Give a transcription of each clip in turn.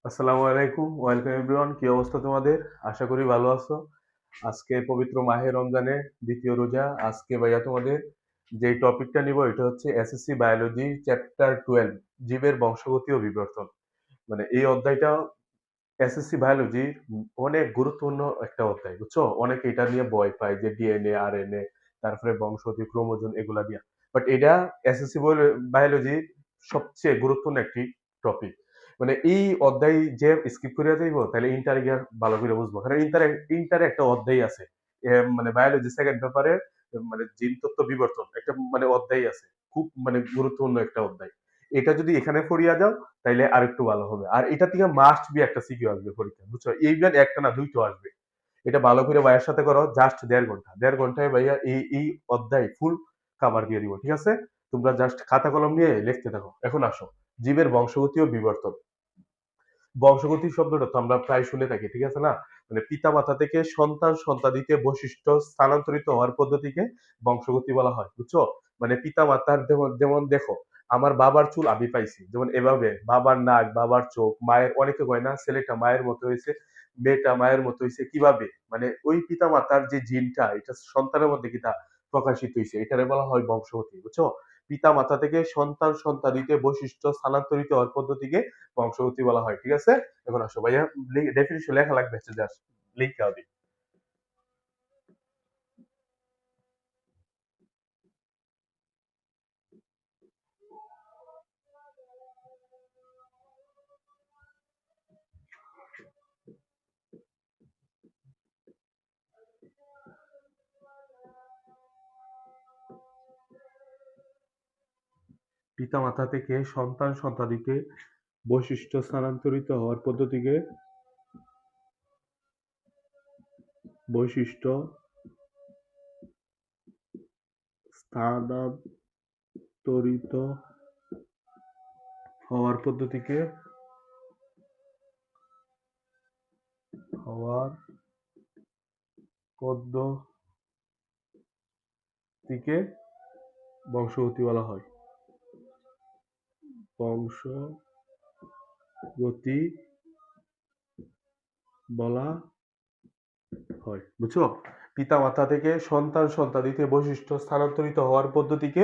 আসসালামু আলাইকুম, welcome everyone. কি অবস্থা তোমাদের? আশা করি ভালো আছো। আজকে পবিত্র মাহে রমজানের দ্বিতীয় রোজা। আজকে ভাইয়া তোমাদের যে টপিকটা নিব এটা হচ্ছে এসএসসি বায়োলজি চ্যাপ্টার 12, জীবের বংশগতি ও বিবর্তন। মানে এই অধ্যায়টা এসএসসি বায়োলজি অনেক গুরুত্বপূর্ণ একটা অধ্যায়, বুঝছো? অনেকে এটা নিয়ে ভয় পায় যে ডিএনএ, আরএনএ, তারপরে বংশগতি, ক্রোমোজোম এগুলা নিয়ে। বাট এটা এসএসসি বায়োলজি সবচেয়ে গুরুত্বপূর্ণ একটি টপিক। মানে এই অধ্যায় যে স্কিপ করে যাইব তাহলে ইন্টারে গিয়ে ভালো করে বুঝবো, কারণ ইন্টারে একটা অধ্যায় আছে। মানে বায়োলজি সেকেন্ড পেপারে মানে জিন তত্ত্ব বিবর্তন একটা মানে অধ্যায় আছে, খুব মানে গুরুত্বপূর্ণ একটা অধ্যায়। এটা যদি এখানে পড়িয়া যাও তাইলে আরেকটু ভালো হবে। আর এটা থেকে মাস্ট বি একটা সিকিউ আসবে পরীক্ষা, বুঝছো? এইবার একটা না দুইটো আসবে। এটা ভালো করে ভাইয়ের সাথে করো, জাস্ট 1.5 ঘন্টা, 1.5 ঘন্টায় ভাইয়া এই অধ্যায় ফুল কাভার দিয়ে দিব, ঠিক আছে? তোমরা জাস্ট খাতা কলম নিয়ে লিখতে থাকো। এখন আসো, জীবের বংশগতি ও বিবর্তন। বংশগতি শব্দটা তো আমরা প্রায় শুনে থাকি, ঠিক আছে না? মানে পিতা মাতা থেকে সন্তান সন্তাদিতে বৈশিষ্ট্য স্থানান্তরিত হওয়ার পদ্ধতিকে বংশগতি বলা হয়, বুঝছো? মানে পিতা মাতার যেমন যেমন দেখো, আমার বাবার চুল আমি পাইছি, যেমন এভাবে বাবার নাক, বাবার চোখ, মায়ের, অনেকে কয় না ছেলেটা মায়ের মতো হয়েছে, মেয়েটা মায়ের মতো হয়েছে, কিভাবে? মানে ওই পিতা মাতার যে জিনটা এটা সন্তানের মধ্যে কিটা প্রকাশিত হয়েছে, এটারে বলা হয় বংশগতি, বুঝছো? পিতা মাতা থেকে সন্তান সন্তাদিতে বৈশিষ্ট্য স্থানান্তরিত হওয়ার পদ্ধতিকে বংশগতি বলা হয়, ঠিক আছে? এখন আসো ভাইয়া, ডেফিনিশন লেখা লাগবে, জাস্ট লিখতে হবে। পিতা মাতা থেকে সন্তান সন্তাদিকে বৈশিষ্ট্য স্থানান্তরিত হওয়ার পদ্ধতিকে বৈশিষ্ট্য স্থানান্তরিত হওয়ার পদ্ধতিকে হওয়ার পদ্ধতিকে বংশগতি বলা হয়। বংশগতি বলা হয়, বুঝছো? পিতা মাতা থেকে সন্তান সন্তাদিতে বৈশিষ্ট্য স্থানান্তরিত হওয়ার পদ্ধতিকে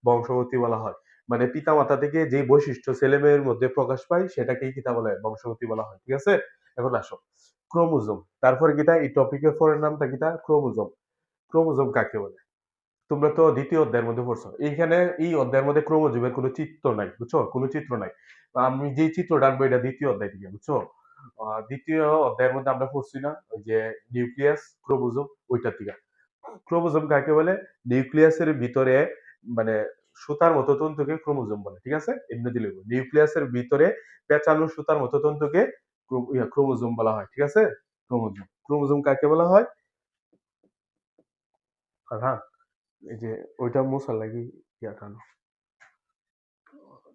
বংশগতি বলা হয়। মানে পিতা মাতা থেকে যে বৈশিষ্ট্য ছেলে মেয়ের মধ্যে প্রকাশ পায় সেটাকেই কিতা বলে, বংশগতি বলা হয়, ঠিক আছে? এখন আসো, ক্রোমোজোম। তারপরে কিতা এই টপিকের পরের নামটা কিতা? ক্রোমোজোম। ক্রোমোজোম কাকে বলে? তোমরা তো দ্বিতীয় অধ্যায়ের মধ্যে পড়ছো, এইখানে এই অধ্যায়ের মধ্যে ক্রোমোজোমের কোনো চিত্র নাই, বুঝছো? কোনো চিত্র নাই। আমি যে চিত্রটা আনবো এটা দ্বিতীয় অধ্যায় থেকে, বুঝছো? দ্বিতীয় অধ্যায়ের মধ্যে আমরা পড়ছি না ওই যে নিউক্লিয়াস, ক্রোমোজোম, ওইটার থেকে। ক্রোমোজোম কাকে বলে? নিউক্লিয়াসের ভিতরে মানে সুতার মতো তন্তুকে ক্রোমোজোম বলে, ঠিক আছে? এমনি দিলে নিউক্লিয়াসের ভিতরে পেঁচানো সুতার মতো তন্তুকে ক্রোমোজোম বলা হয়, ঠিক আছে? ক্রোমোজোম, ক্রোমোজোম কাকে বলা হয়? হ্যাঁ, এই যে ওইটা মোছার লাগি ইয়াটা আনো।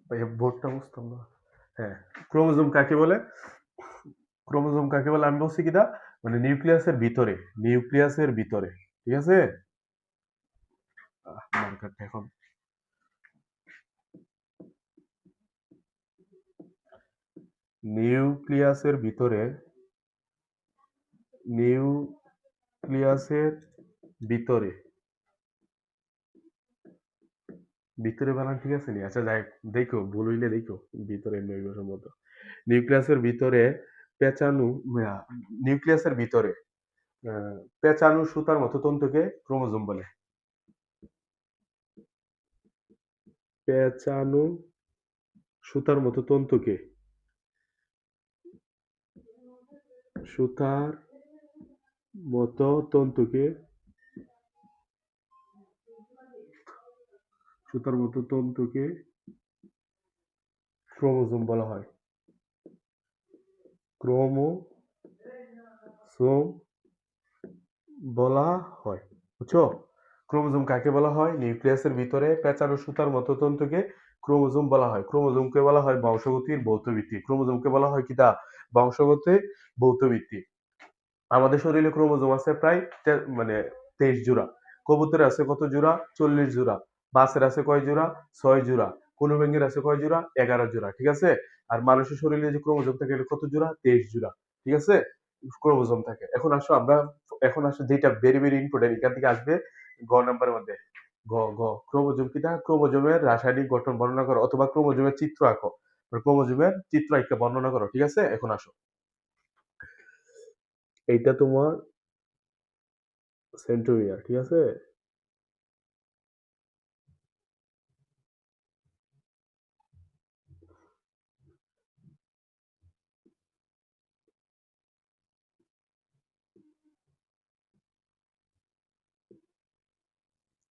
ভাই বোর্ডটা মুছতাম না। হ্যাঁ, ক্রোমোজোম কাকে বলে? ক্রোমোজোম কাকে বলে আমি বলছি কিনা, মানে নিউক্লিয়াসের ভিতরে, নিউক্লিয়াসের ভিতরে, ঠিক আছে? মার্কারটা এখন, নিউক্লিয়াসের ভিতরে, নিউক্লিয়াসের ভিতরে, ভিতরে বানান ঠিক আছে নি? আচ্ছা যাই, দেখো ভুল হইলে দেখো, ভিতরে নইব সম্ভবত। নিউক্লিয়াসের ভিতরে পেঁচানো, নিউক্লিয়াসের ভিতরে পেঁচানো সুতার মতো তন্তুকে ক্রোমোজোম বলে। পেঁচানো সুতার মতো তন্তুকে, সুতার মতো তন্তুকে, সুতার মতো তন্তুকে ক্রোমোজোম বলা হয়। ক্রোমোজোম বলা হয়, বুঝছো? ক্রোমোজোম কাকে বলা হয়? নিউক্লিয়াসের ভিতরে পেঁচানো সুতার মতো তন্তুকে ক্রোমোজোম বলা হয়। ক্রোমোজোমকে বলা হয় বংশগতির ভৌত ভিত্তি। ক্রোমোজোমকে বলা হয় কিতা? বংশগতির ভৌত ভিত্তি। আমাদের শরীরে ক্রোমোজোম আছে প্রায় মানে 23 জোড়া। কবুতরের আছে কত জোড়া? 40 জোড়া। বাসের আছে কয় জোড়া? 6 জোড়া। কোন ব্যাঙের আছে কয় জোড়া? 11 জোড়া, ঠিক আছে? আর মানুষের শরীরে যে ক্রোমোজোম থাকে এটা কত জোড়া? 23 জোড়া, ঠিক আছে? ক্রোমোজোম থাকে। এখন আসো যেটা ভেরি ভেরি ইম্পর্টেন্ট, এখান থেকে আসবে গ নাম্বারের মধ্যে। গ গ ক্রোমোজোম কিটা? ক্রোমোজোমের রাসায়নিক গঠন বর্ণনা করো অথবা ক্রোমোজোমের চিত্র আঁকো। ক্রোমোজোমের চিত্র আঁকা বর্ণনা করো, ঠিক আছে? এখন আসো, এইটা তোমার সেন্ট্রোমিয়ার, ঠিক আছে?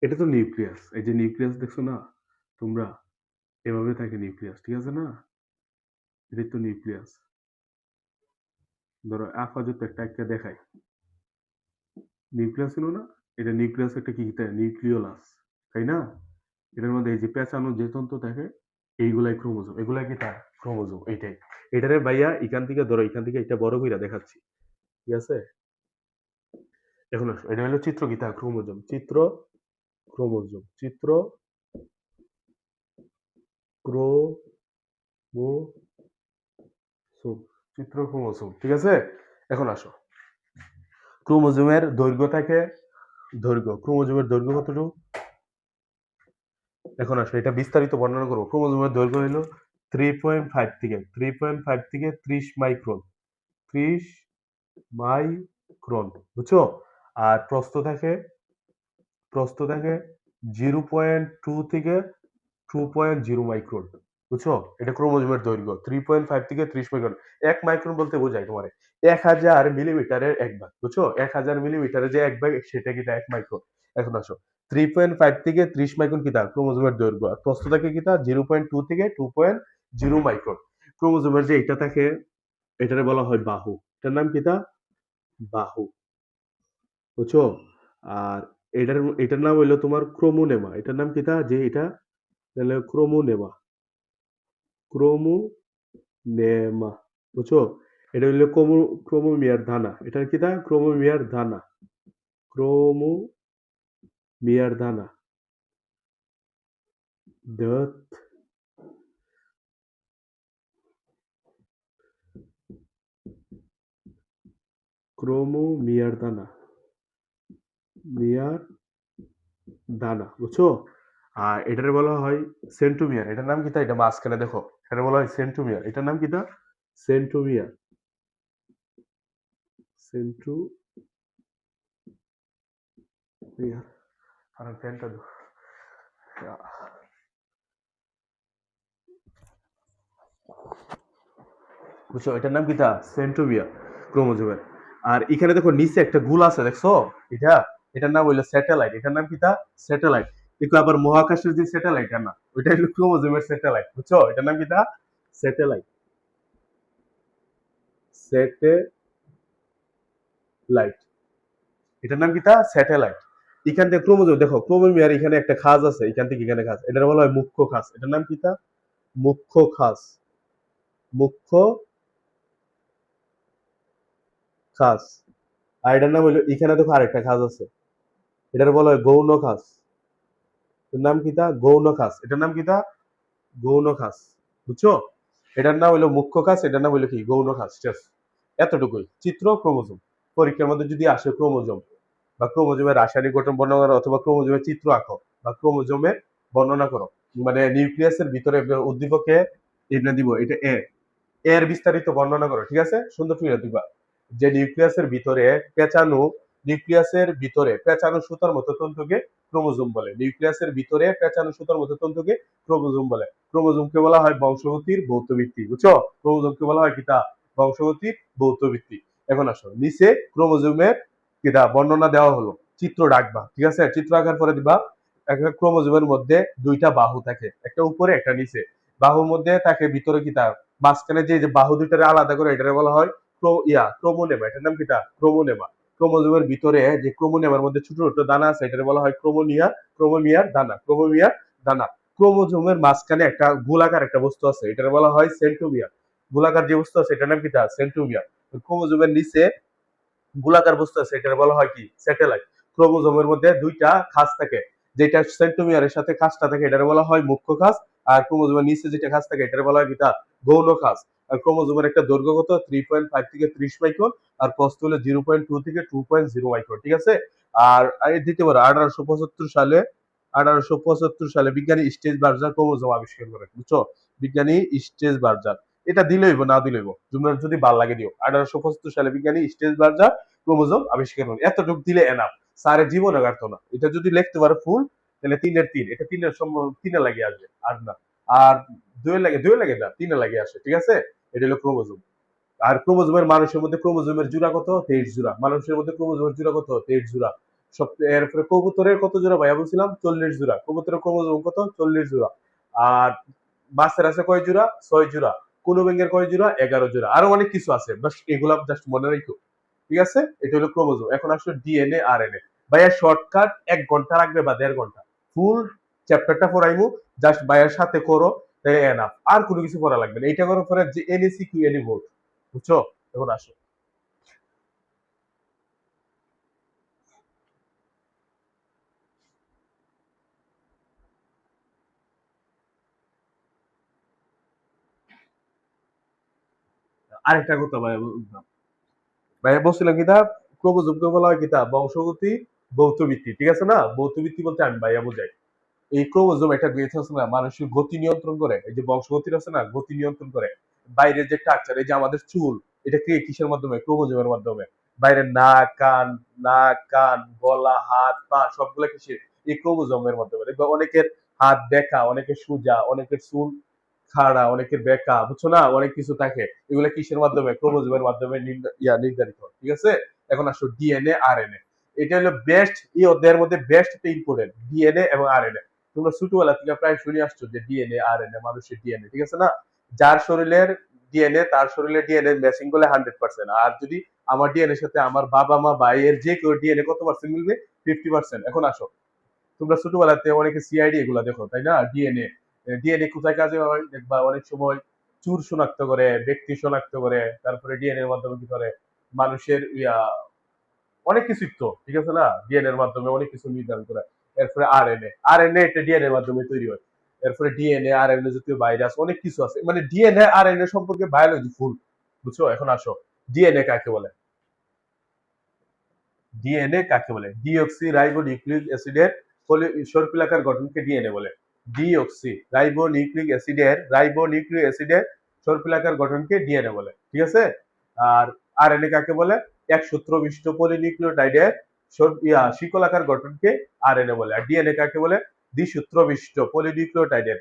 এটা তো নিউক্লিয়াস, এই যে নিউক্লিয়াস দেখছো না তোমরা, এভাবে থাকে নিউক্লিয়াস, ঠিক আছে না? এটাই তো নিউক্লিয়াস। ধরো আপাতত একটা দেখাই, নিউক্লিয়াস ছিল না, এটা নিউক্লিয়াস একটা কি নিউক্লিওলাস, তাই না? এটার মধ্যে এই যে পেঁচানো যে তন্তু থাকে, এইগুলাই ক্রোমোজোম, এগুলাই কি তার ক্রোমোজোম, এইটাই। এটারে ভাইয়া এখান থেকে ধরো, এখান থেকে এটা বড় কইরা দেখাচ্ছি, ঠিক আছে? এখন আসো, এটা হলো চিত্র কি তার ক্রোমোজোম, চিত্র ক্রোমোজোম, চিত্র ক্রোমোজোম, চিত্র ক্রোমোজোম, ঠিক আছে? এখন আসো, ক্রোমোজোমের দৈর্ঘ্য থাকে, ক্রোমোজোমের দৈর্ঘ্য কতটুকু? এখন আসো, এটা বিস্তারিত বর্ণনা করবো। ক্রোমোজোমের দৈর্ঘ্য হলো 3.5 থেকে 30 মাইক্রন, 30 মাইক্রন, বুঝছো? আর প্রস্থ থাকে 0.2 থেকে 2.0 মাইক্রন, বুঝছো? এটা ক্রোমোজোমের দৈর্ঘ্য 3.5 থেকে 30 মাইক্রন। 1 মাইক্রন বলতে বোঝায় তোমার 1000 মিলিমিটারের এক ভাগ, বুঝছো? 1000 মিলিমিটারের যে এক ভাগ সেটা কি 1 মাইক্রন। এখন আসো, 3.5 থেকে 30 মাইক্রন কি তা ক্রোমোজোমের দৈর্ঘ্য, আর প্রস্থ থাকে কি তা 0.2 থেকে 2.0 মাইক্রন। ক্রোমোজোমের যে এটা থাকে, এটারে বলা হয় বাহু, এটার নাম কি তা? বাহু, বুঝছো? আর এটার নাম হইলো তোমার ক্রোমোনেমা, এটার নাম কি তা? যে এটা তাহলে ক্রোমোনেমা, ক্রোমোনেমা, বুঝছো? এটা হইলো ক্রোমোমিয়ার দানা, এটার কি তা? ক্রোমোমিয়ার দানা, ক্রোমোমিয়ার দানা, দত ক্রোমোমিয়ার দানা, মিয়ার দানা, বুঝছো? আর এটারে বলা হয় সেন্টোমিয়ার, এটার নাম কি তা? এটা মাঝখানে দেখো, এটা বলা হয় সেন্টোমিয়ার, এটার নাম কি তা? Centromere, centromere. আর ফ্যানটা দাও। বুঝছো, এটার নাম কি তা? সেন্টোমিয়ার, ক্রোমোজোমের। আর এখানে দেখো নিচে একটা গুল আছে, দেখছো? এটা, এটার নাম হইলো স্যাটেলাইট, এটার নাম কি তা? স্যাটেলাইট। দেখো আবার মহাকাশের যে স্যাটেলাইট না, ওইটা হলো ক্রোমোজোমের স্যাটেলাইট, বুঝছো? এটার নাম কি তা? স্যাটেলাইট, স্যাটেলাইট, এটার নাম কি তা? স্যাটেলাইট। এখান থেকে ক্রোমোজোম দেখো, ক্রোমোমিয়ার এখানে একটা খাঁজ আছে, এখান থেকে এখানে খাঁজ, এটার বলা হয় মুখ্য খাঁজ, এটার নাম কি তা? মুখ্য খাঁজ, মুখ্য খাঁজ। আর এটার নাম হইলো, এখানে দেখো আরেকটা খাঁজ আছে, এটার বলা হয় গৌণ খাঁজ, এটার নাম কি তা? গৌণ খাঁজ, এটার নাম কি তা? গৌণ খাঁজ, বুঝছো? এটার নাম হইলো মুখ্য খাঁজ, এটার নাম হইলো কি? গৌণ খাঁজ, ঠিক আছে? এতটুকুই চিত্র ক্রোমোজোম। পরীক্ষার মধ্যে যদি আসে ক্রোমোজোম বা ক্রোমোজোমের রাসায়নিক গঠন বর্ণনা করো অথবা ক্রোমোজোমের চিত্র আঁকো বা ক্রোমোজোমের বর্ণনা করো, মানে নিউক্লিয়াসের ভিতরে উদ্দীপকে এটা দিব, এটা এর বিস্তারিত বর্ণনা করো, ঠিক আছে? সুন্দর করে দিবা যে নিউক্লিয়াসের ভিতরে পেঁচানো সুতার মতো তন্তুকে ক্রোমোজোম বলে, নিউক্লিয়াসের ভিতরে পেঁচানো সুতার মতো তন্তুকে ক্রোমোজোম বলে। ক্রোমোজোমকে বলা হয় বংশগতির ভৌত ভিত্তি, বুঝছো? ক্রোমোজোমকে বলা হয় কিতা? বংশগতির ভৌত ভিত্তি। এখন আসো, নিচে ক্রোমোজোমের কিতা বর্ণনা দেওয়া হলো, চিত্র ডাকবা, ঠিক আছে? চিত্র আঁকার পরে দিবা একটা ক্রোমোজোমের মধ্যে দুইটা বাহু থাকে, একটা উপরে একটা নিচে। বাহুর মধ্যে থাকে ভিতরে কিতা, মাঝখানে যে বাহু দুইটারে আলাদা করে এটারে বলা হয় ক্রোমোনেমা, এটার নাম কিতা? ক্রোমোনেমা। ক্রোমোজোমের ভিতরে যে ক্রোমোনেমার মধ্যে ছোট ছোট দানা আছে, এটারে বলা হয় ক্রোমোমিয়ার দানা, ক্রোমোমিয়ার দানা। ক্রোমোজোমের মাঝখানে একটা গোলাকার একটা বস্তু আছে, এটারে বলা হয় সেন্ট্রোমিয়ার। গোলাকার যে বস্তু আছে এটার নাম কিতা? সেন্ট্রোমিয়ার। ক্রোমোজোমের নিচে গোলাকার বস্তু আছে, এটারে বলা হয় কি? স্যাটেলাইট। ক্রোমোজোমের মধ্যে দুইটা খাঁজ থাকে, যেটা সেন্ট্রোমিয়ারের সাথে খাঁজটা থাকে এটার বলা হয় মুখ্য খাঁজ, আর ক্রোমোজোমের নিচে যেটা খাঁজ থাকে এটার বলা হয় কিতা গৌণ খাঁজ। আর ক্রোমোজোমের একটা দৈর্ঘ্য কত 3.5 থেকে 30 মাইক্রন, আর প্রস্থ হলো 0.2 থেকে 2.0 মাইক্রন, ঠিক আছে। আর দ্বিতীয় বার 1875 সালে বিজ্ঞানী স্টেজ বার্জার ক্রোমোজোম আবিষ্কার করেন, বুঝছো? বিজ্ঞানী স্টেজ বার্জার, এটা দিলে হইব না দিলে হইব, তোমরা যদি ভাল লাগে দিও। 1875 সালে বিজ্ঞানী স্টেজ বার্জার ক্রোমোজোম আবিষ্কার করেন, এতটুকু দিলে এনাফ, স্যারে জীবনে কাটতো না। এটা যদি লিখতে পারো ফুল, তাহলে 3-এর 3, এটা 3-এর সম্ভব 3-এ লাগিয়ে আসবে, আর না আর 2-এ লাগে না, 3-এ লাগিয়ে আসে, ঠিক আছে। এটা হলো ক্রোমোজোম। আর ক্রোমোজোমের মানুষের মধ্যে ক্রোমোজোমের জোড়া কত 23 জোড়া, মানুষের মধ্যে ক্রোমোজোমের জোড়া কত 23 জোড়া। সব এরপরে কবুতরের কত জোড়া ভাইয়া বলছিলাম 40 জোড়া, কবুতরের ক্রোমোজোম কত 40 জোড়া। আর মাছের আছে কয় জোড়া 6 জোড়া, কোন ব্যাঙের কয় জোড়া 11 জোড়া, আরো অনেক কিছু আছে, বাস এগুলা জাস্ট মনে রাখো, ঠিক আছে। এটা হলো ক্রোমোজোম। এখন আসলে ডিএনএ আর এনএ, ভাইয়া শর্টকাট 1 ঘন্টা লাগবে বা 1.5 ঘন্টা, ফুল চ্যাপ্টারটা পড়াইমু, জাস্ট ভাইয়ার সাথে করো, তাই এনাফ, আর কোনো কিছু পড়া লাগবে না। এইটা করার পরে যে এনএসি কিউ এনি ভোট, বুঝছো? এখন আসো আরেকটা কথা ভাইয়া ভাইয়া বলছিলাম কিতা, ক্রোমোজোমকে বলা হয় কিতা বংশগতি ভৌতভিত্তি, ঠিক আছে না? ভৌতভিত্তি বলতে আমি ভাইয়া বুঝাই, এই ক্রোমোজোম একটা গ্রেথ আছে না মানুষের গতি নিয়ন্ত্রণ করে, এই যে বংশগতির আছে না গতি নিয়ন্ত্রণ করে। বাইরের যে স্ট্রাকচার, এই যে আমাদের চুল, এটা কি কিসের মাধ্যমে? ক্রোমোজোমের মাধ্যমে। বাইরের নাক কান গলা হাত পা সবগুলা কিসের? এই ক্রোমোজোমের মাধ্যমে। দেখবে অনেকের হাত বেঁকা, অনেকের সোজা, অনেকের চুল খাড়া, অনেকের বেঁকা, বুঝছো না? অনেক কিছু থাকে, এগুলা কিসের মাধ্যমে? ক্রোমোজোমের মাধ্যমে নির্ধারিত, ঠিক আছে। এখন আসো ডিএনএ আর এন এ, এটা হলো বেস্ট, এই অধ্যায়ের মধ্যে বেস্ট ইম্পর্টেন্ট, ডিএনএ এবং আর এন এ। তোমরা ছোটবেলা থেকে প্রায় শুনে আসছো যে ডিএনএ আর এন এ, মানুষের ডিএনএ, ঠিক আছে না? যার শরীরের ডিএনএ তার শরীরে ডিএনএ ম্যাচিং করলে 100%, আর যদি আমার ডিএনএ সাথে আমার বাবা মা ভাইয়ের যে কেউ ডিএনএ কত পার্সেন্ট মিলবে? 50%। এখন আসো, তোমরা ছোটবেলাতে অনেকে সিআইডি এগুলা দেখো, তাই না? ডিএনএ, ডিএনএ কোথায় কাজে হয় দেখবা, অনেক সময় চুর শনাক্ত করে, ব্যক্তি শনাক্ত করে, তারপরে ডিএনএ এর মাধ্যমে কি করে মানুষের অনেক কিছুই তো, ঠিক আছে না? ডিএনএ এর মাধ্যমে অনেক কিছু নির্ধারণ করে। এরপরে আর এন এ এটা ডিএনএ এর মাধ্যমে তৈরি হয়। এরপরে ডিএনএ আর এন এ জাতীয় ভাইরাস অনেক কিছু আছে, মানে ডিএনএ আর এন এ সম্পর্কে বায়োলজি ফুল, বুঝছো? এখন আসো, ডিএনএ কাকে বলে? ডিএনএ কাকে বলে? ডিঅক্সি রাইবো নিউক্লিক অ্যাসিডের সর্পিলাকার গঠনকে ডিএনএ বলে। ডিঅক্সি রাইবো নিউক্লিক অ্যাসিডের সর্পিলাকার গঠনকে ডিএনএ বলে, ঠিক আছে। আর আরএনএ কাকে বলে? এক সূত্র বিশিষ্ট পলিনিউক্লিওটাইডের শিকলাকার গঠনকে আরএনএ বলে। আর ডিএনএ কাকে বলে? দ্বিসূত্র বিশিষ্ট পলিনিউক্লিওটাইডের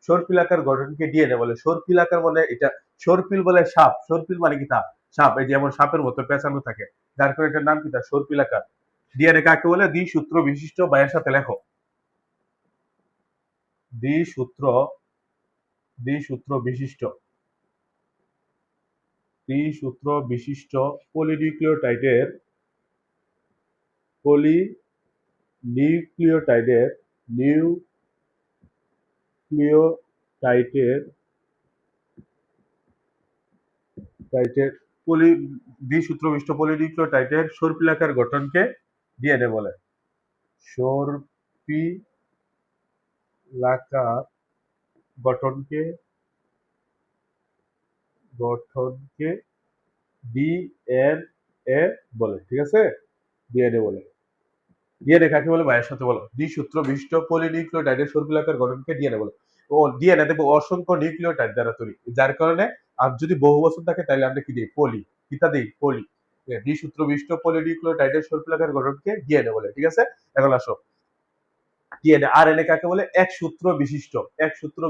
সর্পিলাকার গঠনকে ডিএনএ বলে। সর্পিলাকার মানে এটা, সর্পিল বলে সাপ, সর্পিল মানে কি তা সাপ, এই যেমন সাপের মতো পেঁচানো থাকে, যার কারণে এটার নাম কি তার সর্পিলাকার। ডিএনএ কাকে বলে? দ্বিসূত্র বিশিষ্ট, ভাইয়ের সাথে লেখো, দ্বিসূত্র দ্বিসূত্র বিশিষ্ট দ্বিসূত্র বিশিষ্ট পলিনিউক্লিওটাইডের পলিনিউক্লিওটাইডের নিউক্লিওটাইডের টাইটের পলি দ্বিসূত্র বিশিষ্ট পলিনিউক্লিওটাইডের সর্পিলাকার গঠনকে ডিএনএ বলে। সর্পিলাকার গঠনকে গঠনকে ডিএনএ বলে, ঠিক আছে। ডিএনএ বলে। ডিএনএ কাকে বলে ভাইয়ের সাথে বলো? দ্বিসূত্র বিশিষ্ট পলিনিউক্লিওটাইডের সর্পিলাকার গঠনকে ডিএনএ বলে। ও ডিএনএ দেখবো অসংখ্য নিউক্লিওটাইড দ্বারা তৈরি, যার কারণে আর যদি বহু বছর থাকে তাহলে আমরা কি দিই? পলি, কিতা দিই? পলি। দ্বিসূত্র বিশিষ্ট পলিনিউক্লিওটাইডের সর্পিলাকার গঠনকে ডিএনএ বলে, ঠিক আছে। এখন আসো, ডিএনএ আরএনএ কাকে বলে? এক সূত্র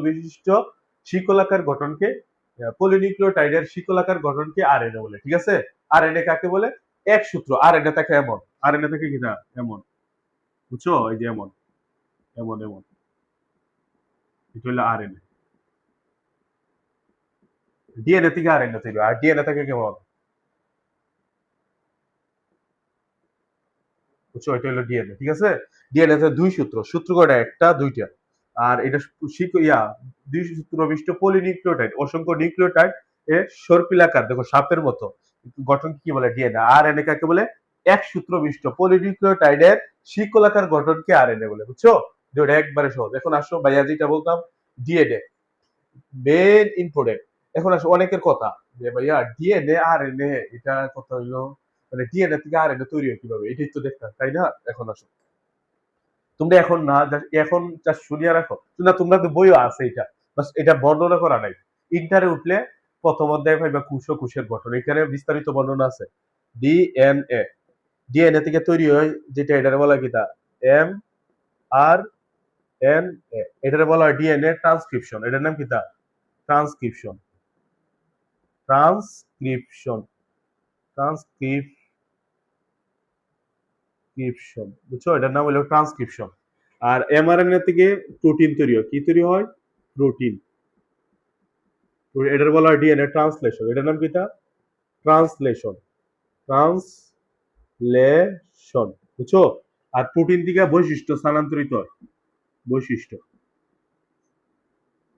বিশিষ্ট শিকলাকার গঠনকে পলিনিউক্লিওটাইডের শিকলাকার গঠনকে আরএনএ বলে, ঠিক আছে। আরএনএ কাকে বলে? এক সূত্র, আরএনএ থাকে এমন, আরএনএ থাকে কিনা এমন, বুঝছো? এই যে এমন এমন এমন, এটা হলো আরএনএ। ডিএনএ থেকে আরএনএ তৈরি, আর ডিএনএ থাকে কেমন, বুঝছো? এটা হলো ডিএনএ, ঠিক আছে। ডিএনএ তে দুই সূত্র, সূত্র কয়টা? একটা দুইটা। আর এটা দুই সূত্র বিশিষ্ট পলিনিউক্লিওটাইড, অসংখ্য নিউক্লিওটাইড এ সর্পিলাকার, দেখো সাপের মতো গঠন কি বলে? ডিএনএ। আর এনএ কাকে বলে? এক সূত্র বিশিষ্ট পলিনিউক্লিওটাইডের শিকলাকার গঠনকে আরএনএ বলে, বুঝছো? যে ওটা একবারে সহজ। এখন আসো ভাইয়া যেটা বলতাম ডিএনএ মেন ইম্পর্টেন্ট। এখন আসো অনেকের কথা যে ভাইয়া ডিএনএ আরএনএ এটা কথা হইলো, মানে ডিএনএ থেকে আরএনএ তৈরি হয় কিভাবে, এটাই তো দেখতাম তাই না? এখন আসো তোমরা এখন না এখন জাস্ট শুনিয়া রাখো না, তোমরা তো বইও আছে এটা, বাস এটা বর্ণনা করা নাই। ইন্টারে উঠলে প্রথম অধ্যায় পাইবা কোষ ও কোষের গঠন, এখানে বিস্তারিত বর্ণনা আছে। ডিএনএ, ডিএনএ থেকে তৈরি হয় যেটা, এটারে বলা কিতা এম আর এন এ, এটারে বলা হয় ডিএনএ ট্রান্সক্রিপশন। এটার নাম কিতা ট্রান্সক্রিপশন, ট্রান্সক্রিপশন, ট্রান্সক্রিপশন, বুঝছো? এটার নাম হলো ট্রান্সক্রিপশন। আর এমআরএনএ থেকে প্রোটিন তৈরি হয়, কি তৈরি হয়? প্রোটিন। এটার বলা হয় ডিএনএ ট্রান্সলেশন। এটার নাম কিতা ট্রান্সলেশন, ট্রান্সলেশন, বুঝছো? আর প্রোটিন থেকে বৈশিষ্ট্য স্থানান্তরিত হয়, বৈশিষ্ট্য,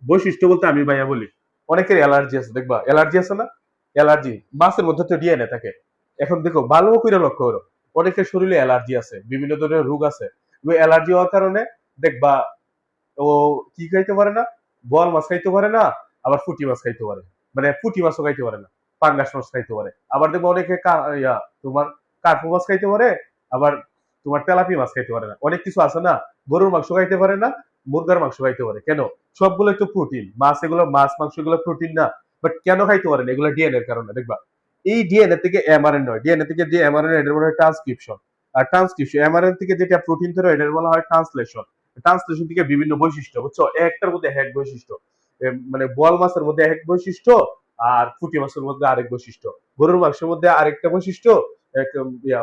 বৈশিষ্ট্য বলতে আমি ভাইয়া বলি অনেকের অ্যালার্জি আছে, দেখবা অ্যালার্জি আছে না? অ্যালার্জি মাছের মধ্যে তো ডিএনএ থাকে। এখন দেখো ভালো করে লক্ষ্য করো, অনেকের শরীরে অ্যালার্জি আছে, বিভিন্ন ধরনের রোগ আছে। ওই অ্যালার্জি হওয়ার কারণে দেখবা ও কি খাইতে পারে না, বল মাছ খাইতে পারে না, আবার পুঁটি মাছ খাইতে পারে, মানে পুঁটি মাছও খাইতে পারে না, পাঙ্গাস মাছ খাইতে পারে। আবার দেখবো অনেকে তোমার কার্পু মাছ খাইতে পারে, আবার তোমার তেলাপি মাছ খাইতে পারে না। অনেক কিছু আছে না, গরুর মাংস খাইতে পারে না, মুরগার মাংস খাইতে পারে। কেন? সবগুলোই তো প্রোটিন, মাছ এগুলো, মাছ মাংস এগুলো প্রোটিন না, বাট কেন খাইতে পারে না? এগুলো ডিএনএ এর কারণে। দেখবা এই ডিএনএ থেকে এমআরএনএ হয়, ডিএনএ থেকে যে এমআরএনএ এটার বলা হয় ট্রান্সক্রিপশন। আর ট্রান্সক্রিপশন এমআরএনএ থেকে যেটা প্রোটিন তৈরি হয় এটার বলা হয় ট্রান্সলেশন। ট্রান্সলেশন থেকে বিভিন্ন বৈশিষ্ট্য, বুঝছো? একটার মধ্যে এক বৈশিষ্ট্য, মানে বোয়াল মাছের মধ্যে এক বৈশিষ্ট্য, আর পুঁটি মাছের মধ্যে আরেক বৈশিষ্ট্য, গরুর মাংসের মধ্যে আরেকটা বৈশিষ্ট্য,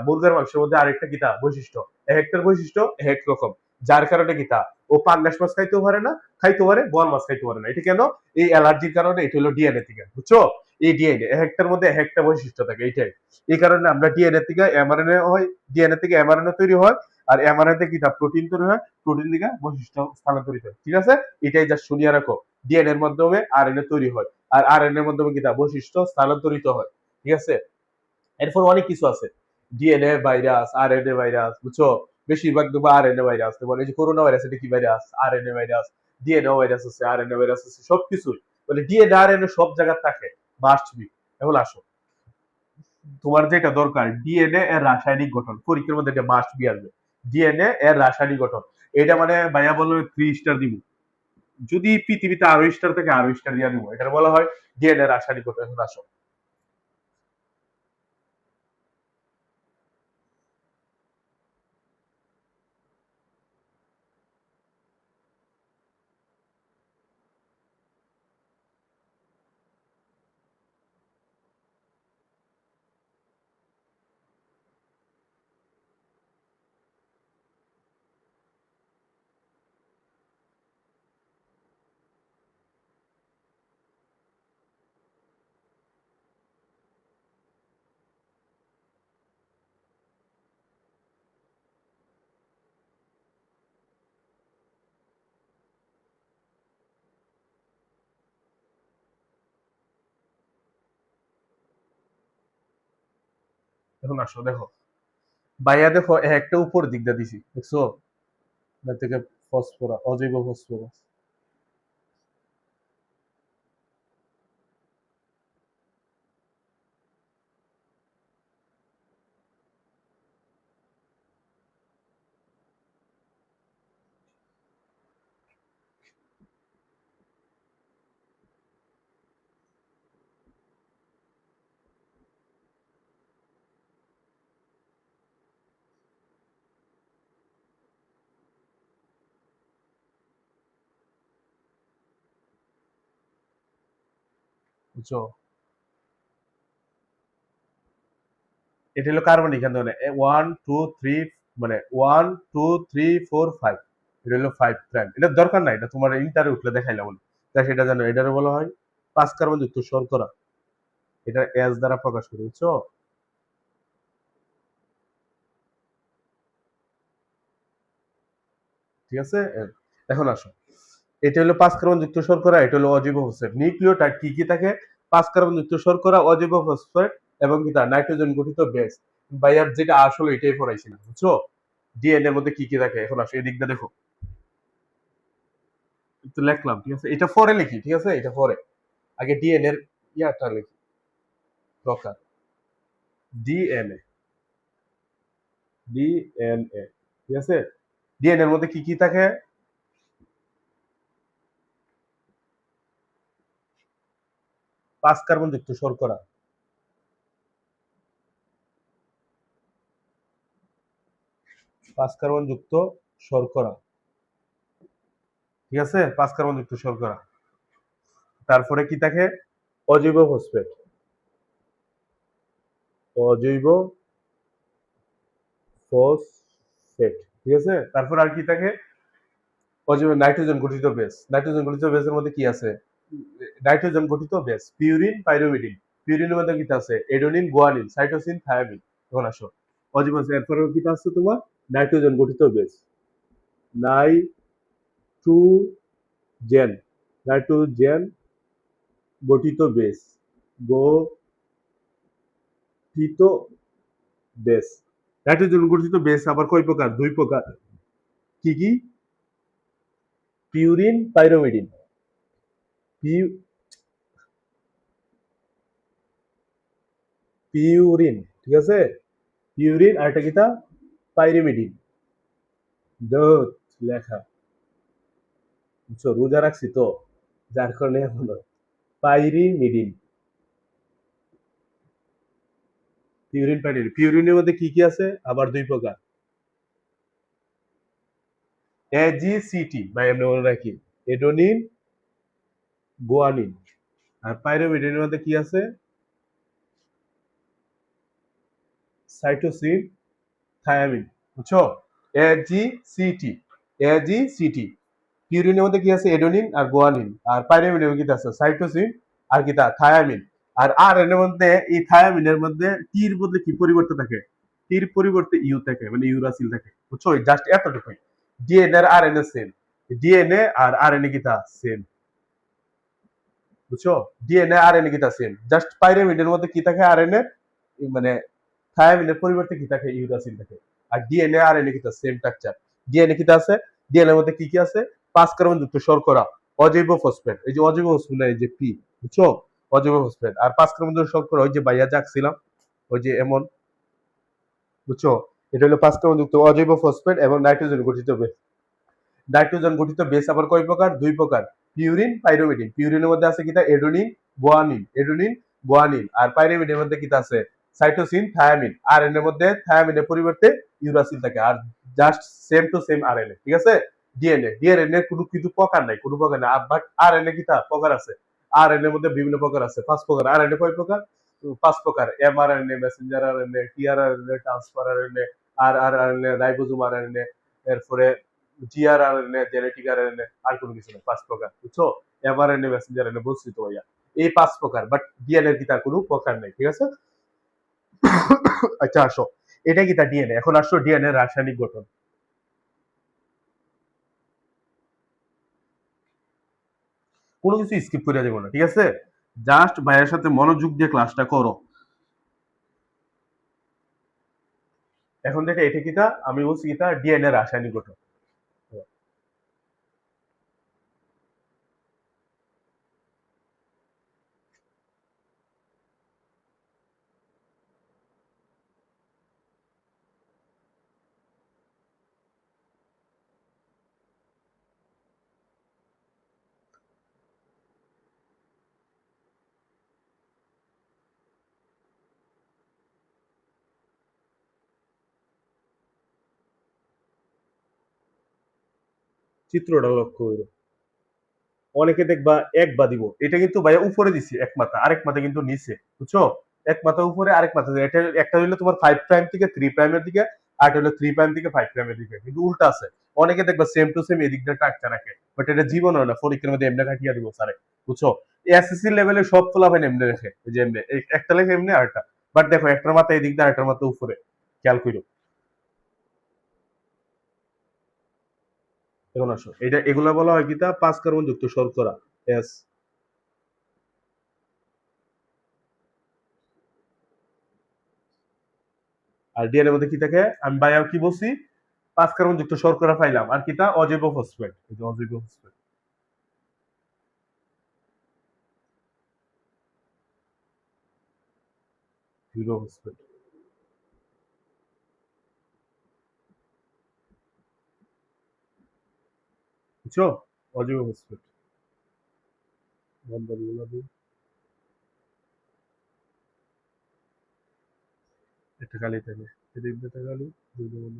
মুরগার মাংসের মধ্যে আরেকটা কিতা বৈশিষ্ট্য, একটার বৈশিষ্ট্য এক রকম। যার কারণে কিতা ও পাঙ্গাস মাছ খাইতেও পারে না, খাইতে পারে, বোয়াল মাছ খাইতে পারে না। এটা কেন? এই অ্যালার্জির কারণে। এটা হলো ডিএনএ থেকে, বুঝছো? এই ডিএনএ একটার মধ্যে একটা বৈশিষ্ট্য থাকে, এইটাই। এই কারণে আমরা ডিএনএ থেকে এমআরএনএ হয়, ডিএনএ থেকে এমআরএনএ তৈরি হয়, আর এমআরএনএ থেকে কিতা প্রোটিন তৈরি হয়, প্রোটিন থেকে বৈশিষ্ট্য স্থানান্তরিত হয়। ঠিক আছে? এটাই যা শুনিয়ে রাখো, ডিএনএ এর মাধ্যমে আরএনএ তৈরি হয়, আর আরএনএ এর মাধ্যমে কিতা বৈশিষ্ট্য স্থানান্তরিত হয়। ঠিক আছে? এরপর অনেক কিছু আছে, ডিএনএ ভাইরাস, আরএনএ ভাইরাস, বুঝছো? বেশিরভাগ দেখবো আরএনএ ভাইরাস। যেমন এই যে করোনা ভাইরাস, এটা কি virus? RNA virus. DNA virus আছে, আরএনএ ভাইরাস আছে, সবকিছু মানে ডিএনএ আরএনএ সব জায়গায় থাকে, মাস্ট বি। এখন আসো, তোমার যেটা দরকার ডিএনএ এর রাসায়নিক গঠন, পরীক্ষার মধ্যে এটা মাস্ট বি আসবে। ডিএনএ এর রাসায়নিক গঠন, এটা মানে ভাইয়া বললো 3 স্টার দিব, যদি পৃথিবীতে আরো স্টার থাকে আরো স্টার দিয়ে দিব। এটা বলা হয় ডিএনএ রাসায়নিক গঠন। এখন আসো, এখন আসো দেখো ভাইয়া, দেখো একটা উপর দিক দিয়ে দিছি, দেখছো? এর থেকে ফসফরাস, অজৈব ফসফরাস। বুঝছো? এটা হলো কার্বনিক এখানে 1 2 3, মানে 1 2 3 4 5, এটা হলো 5 প্রাইম। এটা দরকার নাই, এটা তোমার ইন্টারে উঠলে দেখাইলাম বলে, তাই সেটা জানো। এটারে বলা হয় 5 কার্বন যুক্ত শর্করা, এটা এস দ্বারা প্রকাশ করে, বুঝছো? ঠিক আছে? এখন আসো, এটা হলো 5 কার্বন যুক্ত শর্করা, এটা হলো অজৈব ফসফেট। নিউক্লিওটাইড কি কি থাকে? 5 কার্বন যুক্ত শর্করা, অজৈব ফসফেট এবং কি তার নাইট্রোজেন গঠিত বেস। ভাইয়ার যেটা আসলে এটাই পড়াইছিলাম, বুঝছো? ডিএনএ এর মধ্যে কি কি থাকে, এখন আসো এদিকটা দেখো। তো লিখলাম, ঠিক আছে, এটা পরে লিখি, ঠিক আছে, এটা পরে। আগে ডিএনএ এর ইয়াটা লিখি, প্রকার। ডিএনএ, ডিএনএ, ঠিক আছে। ডিএনএ এর মধ্যে কি কি থাকে? 5 কার্বন যুক্ত শর্করা, 5 কার্বন যুক্ত শর্করা, ঠিক আছে, 5 কার্বন যুক্ত শর্করা। তারপরে কি থাকে? অজৈব ফসফেট, অজৈব ফসফেট, ঠিক আছে। তারপর আর কি থাকে? অজৈব নাইট্রোজেন গঠিত বেস, নাইট্রোজেন গঠিত বেসের মধ্যে কি আছে? নাইট্রোজেন গঠিত বেস, পিউরিন, পাইরোমিডিন। পিউরিনের মধ্যে কি আছে? এডোনিন, গুয়ানিন, সাইটোসিন, থায়ামিন। এখন আসো অজৈব, এরপরে কি আছে তোমার? নাইট্রোজেন গঠিত বেস, নাইট্রোজেন, নাইট্রোজেন গঠিত বেস, গঠিত বেস। নাইট্রোজেন গঠিত বেস আবার কয় প্রকার? 2 প্রকার। কি কি? পিউরিন, পাইরোমিডিন। পিউরিন, ঠিক আছে, পিউরিন, আর এটা কিটা? পাইরিমিডিন। দত লেখা, বুঝছো, রোজা রাখছি তো, যার কারণে হলো পাইরিমিডিন। Purine, pyrimidine. পিউরিনের মধ্যে কি কি আছে? আবার 2 প্রকার, এজিসিটি বা এমনি মনে রাখি, এডোনিন, গুয়ানিন। আর পাইরিমিডিনের মধ্যে কি আছে? সাইটোসিন, থায়ামিন, বুঝছো? এজিসিটি, এজিসিটি। পিউরিনের মধ্যে কি আছে? এডোনিন আর গুয়ানিন। আর পাইরিমিডিনের মধ্যে কি আছে? সাইটোসিন আর কি তা? থায়ামিন। আর আর এর মধ্যে, এই থায়ামিনের মধ্যে টির বদলে কি পরিবর্তে থাকে? টির পরিবর্তে ইউ থাকে, মানে ইউরাসিল থাকে, বুঝছো? জাস্ট এতটুকুই। ডিএনএ আর আরএনএ সেম, ডিএনএ আর আরএনএ কি তা সেম, বুঝছো? ডিএনএ আর আরএনএ কি তা সেম, জাস্ট পাইরিমিডের মধ্যে কি থাকে? আরএনএ, মানে থায়ামিনের পরিবর্তে কি থাকে? ইউরাসিল থাকে। আর ডিএনএ আর এনএ কিন্তু সেম স্ট্রাকচার। ডিএনএ কিটা আছে? ডিএনএ এর মধ্যে কি কি আছে? 5 কার্বন যুক্ত শর্করা, অজৈব ফসফেট, এই যে অজৈব ফসফেট, এই যে পি, বুঝছো? অজৈব ফসফেট আর 5 কার্বন যুক্ত শর্করা, ওই যে বাইয়া জাগছিলাম, ওই যে এমন, বুঝছো? এটা হলো 5 কার্বন যুক্ত অজৈব ফসফেট এবং নাইট্রোজেন গঠিত বেস। নাইট্রোজেন গঠিত বেস আবার কয় প্রকার? 2 প্রকার, পিউরিন, পাইরোমিডিন। পিউরিনের মধ্যে আছে কিটা? এডোনিন, গুয়ানিন, এডোনিন, গুয়ানিন। আর পাইরোমিডের মধ্যে কিটা আছে? Cytosine, thymine. আর এর মধ্যে থায়ামিনের পরিবর্তে ইউরাসিল থাকে। আর just same to same RNA, ঠিক আছে। ডিএনএ, ডিএনএ কোনো কিছু প্রকার নাই, কোনো প্রকার নাই, বাট আরএনএ কিটা প্রকার আছে। আরএনএ এর মধ্যে বিভিন্ন প্রকার আছে, 5 প্রকার। আরএনএ কয় প্রকার? 5 প্রকার, mRNA, messenger RNA, tRNA, transfer RNA, rRNA, ribosome RNA, এরপরে জিআরআরএনএ, জেনেটিক আরএনএ, আর কোনো কিছু না, 5 প্রকার, বুঝছো? এমআরএনএ, মেসেঞ্জার আরএনএ, বলছি তো ভাইয়া, এই 5 প্রকার। বাট ডিএনএ কি তার কোনো প্রকার নেই, ঠিক আছে। আচ্ছা আসো, এটা কি তার ডিএনএ। এখন আসো ডিএনএ রাসায়নিক গঠন। কোনো কিছু স্কিপ করে যাবো না, ঠিক আছে, জাস্ট ভাইয়ের সাথে মনোযোগ দিয়ে ক্লাসটা করো। এখন দেখে এটা কিটা, আমি বলছি কিটা ডিএনএ রাসায়নিক গঠন। চিত্রটা লক্ষ্য করো, অনেকে দেখবা এক বা দিব, এটা কিন্তু ভাইয়া উপরে দিছি এক মাথা, আরেক মাথা কিন্তু নিচে, বুঝছো? এক মাথা উপরে, আরেক মাথা, এটা একটা হইলো তোমার 5 প্রাইম থেকে 3 প্রাইমের দিকে, আর এটা হলো 3 প্রাইম থেকে 5 প্রাইমের দিকে, কিন্তু উল্টা আছে। অনেকে দেখবা সেম টু সেম এদিক দিয়ে টাকটা রাখে, বাট এটা জীবন হয় না, পরীক্ষার মধ্যে এমনি কাটিয়ে দিব স্যারে, বুঝছো? এসএসসি লেভেলে সব ফলাফল এমনি রেখে, এই যে এমনি একটা লেখে এমনি, আরেকটা, বাট দেখো একটার মাথা এদিক দিয়ে, আরেকটার মাথা উপরে, খেয়াল করো। এখন আসো, এটা এগুলা বলা হয় কিতা? 5 কার্বন যুক্ত শর্করা, এস। আর ডিএনএ মধ্যে কি থাকে আমি ভাইয়া কি বলছি 5 কার্বন যুক্ত শর্করা পাইলাম আর কিটা অজৈব ফসফেট এই যে অজৈব ফসফেট জিরো ফসফেট বুঝছো অজৈব ফসফেট বন্ধনগুলো দিই একটা খালি থাকে এদিক দিয়ে খালি দুই দিয়ে বন্ধ।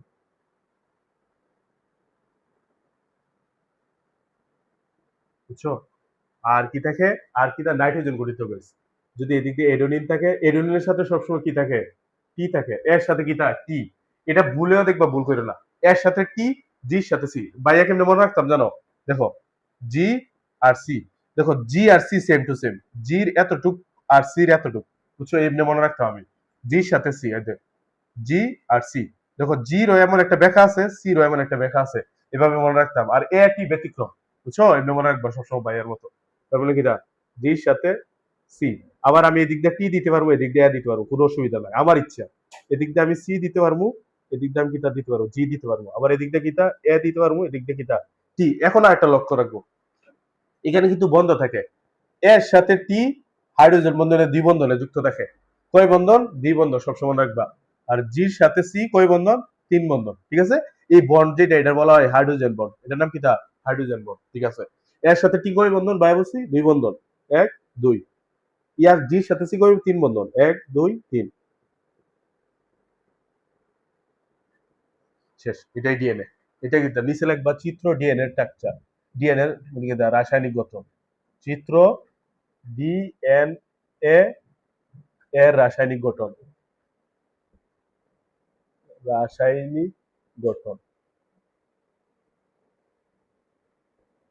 বুঝছো আর কি থাকে আর কিটা নাইট্রোজেন গঠিত বেস যদি এদিক দিয়ে এডোনিন থাকে এডোনিনের সাথে সবসময় কি থাকে টি থাকে এর সাথে কি থাকে টি এটা ভুলেও দেখবা ভুল করো না এর সাথে টি জির সাথে সি বাইয়া কেমনে মনে রাখতাম জানো দেখো জি আর সি দেখো জি আর সি সেম টু সেম জির এতটুক আর সির এতটুক বুঝছো এমনি মনে রাখতাম আমি জির সাথে সি এদের জি আর সি দেখো জিরও এমন একটা ব্যাখ্যা আছে সিরও এমন একটা ব্যাখ্যা আছে এভাবে মনে রাখতাম আর এ টি ব্যতিক্রম বুঝছো এমনি মনে রাখবা সবসময় বাইয়ের মতো তার মানে কিটা জির সাথে সি আবার আমি এদিক দিয়ে টি দিতে পারবো এদিক দিয়ে দিতে পারবো কোনো অসুবিধা নাই আমার ইচ্ছা এদিক দিয়ে আমি সি দিতে পারবো এদিক দিয়ে আমি কিতা দিতে পারবো জি দিতে পারবো আবার এদিক দিয়ে কিতা এ দিতে পারবো এদিক দিয়ে কিতা টি এখন আর একটা লক্ষ্য রাখবো এখানে কিন্তু বন্ধ থাকে এর সাথে টি হাইড্রোজেন বন্ধনে দ্বিবন্ধনে যুক্ত থাকে কয় বন্ধন দ্বিবন্ধন সবসময় রাখবা আর জির সাথে সি কয় বন্ধন তিন বন্ধন ঠিক আছে এই বন্ড যেটা এটা বলা হয় হাইড্রোজেন বন্ড এটার নাম কিটা হাইড্রোজেন বন্ড ঠিক আছে এর সাথে টি কয় বন্ধন বাই বলছি দুই বন্ধন এক দুই ইয়ার জির সাথে সি কয় তিন বন্ধন এক দুই তিন শেষ এটাই ডিএনএ এটা কিন্তু নিচে লিখবা চিত্র ডিএনএ স্ট্রাকচার ডিএনএ রাসায়নিক গঠন চিত্র ডিএনএ এর রাসায়নিক গঠন রাসায়নিক গঠন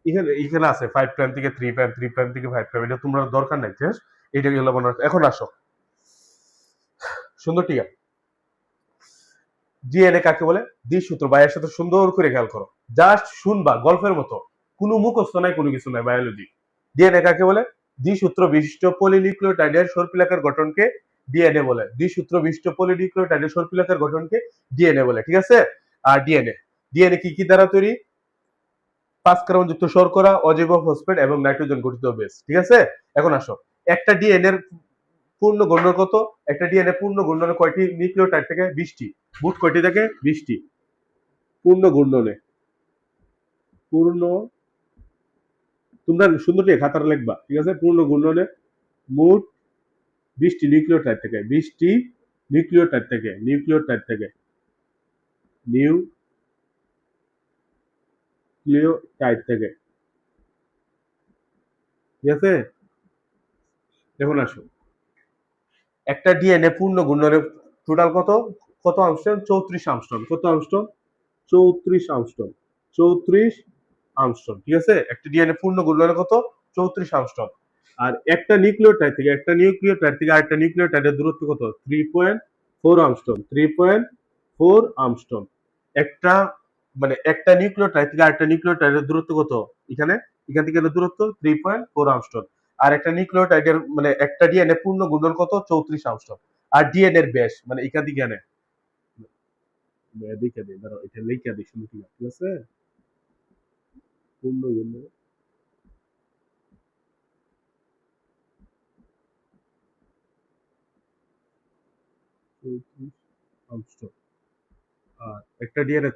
এখানে এখানে আছে 5 প্রাইম থেকে 3 প্রাইম 3 প্রাইম থেকে 5 প্রাইম এটা তোমরা দরকার নাই ঠিক আছে এটা গেল মনে রাখো এখন আসো সুন্দর টিকা ডিএনএ কাকে বলে দ্বিসূত্র ভাইয়ের সাথে সুন্দর করে খেয়াল করো জাস্ট শুনবা গল্পের মতো কোনো মুখস্থ নাই কোনো কিছু নাই বায়োলজি ডিএনএ কাকে বলে দ্বিসূত্র বিশিষ্ট পলিনিউক্লিওটাইডের সর্পিলাকার গঠনকে ডিএনএ বলে দ্বিসূত্র বিশিষ্ট পলিনিউক্লিওটাইডের সর্পিলাকার গঠনকে ডিএনএ বলে ঠিক আছে আর ডিএনএ ডিএনএ কি কি দ্বারা তৈরি 5 কার্বন যুক্ত শর্করা অজৈব ফসফেট এবং নাইট্রোজেন গঠিত বেস ঠিক আছে এখন আসো একটা ডিএনএ এর পূর্ণ ঘূর্ণন কত একটা ডিএনএ পূর্ণ ঘূর্ণনে কয়টি নিউক্লিওটাইড থেকে 20টি মোট কয়টি থেকে 20টি পূর্ণ ঘূর্ণনে পূর্ণ তোমরা সুন্দর দিয়ে খাতার লিখবা ঠিক আছে পূর্ণ ঘূর্ণনে মোট 20টি নিউক্লিওটাইড থেকে 20টি নিউক্লিওটাইড থেকে নিউক্লিওটাইড থেকে ঠিক আছে দেখুন আসো একটা ডিএনএ পূর্ণ ঘূর্ণনে টোটাল কত কত আংস্ট্রম 34 আংস্ট্রম কত আংস্ট্রম 34 আংস্ট্রম 34 আংস্ট্রম ঠিক আছে একটা ডিএনএ পূর্ণ ঘূর্ণনে কত 34 আংস্ট্রম আর একটা নিউক্লিওটাইড থেকে আরেকটা নিউক্লিওটাইডের দূরত্ব কত 3.4 আংস্ট্রম 3.4 আংস্ট্রম একটা মানে একটা নিউক্লিওটাইড থেকে আরেকটা নিউক্লিওটাইডের দূরত্ব কত এখানে এখান থেকে দূরত্ব 3.4 আংস্ট্রম আর একটা নিউক্লিওটাইডের মানে একটা ডিএনএ পূর্ণ ঘূর্ণন কত 34 আংস্ট্রম আর ডিএনএ এর ব্যাস মানে এখান থেকে এনে দেখে দিই ধরো এটা লিখে দিই শুধু ঠিক আছে পূর্ণ ঘূর্ণন 34 আংস্ট্রম আর একটা ডিএনএ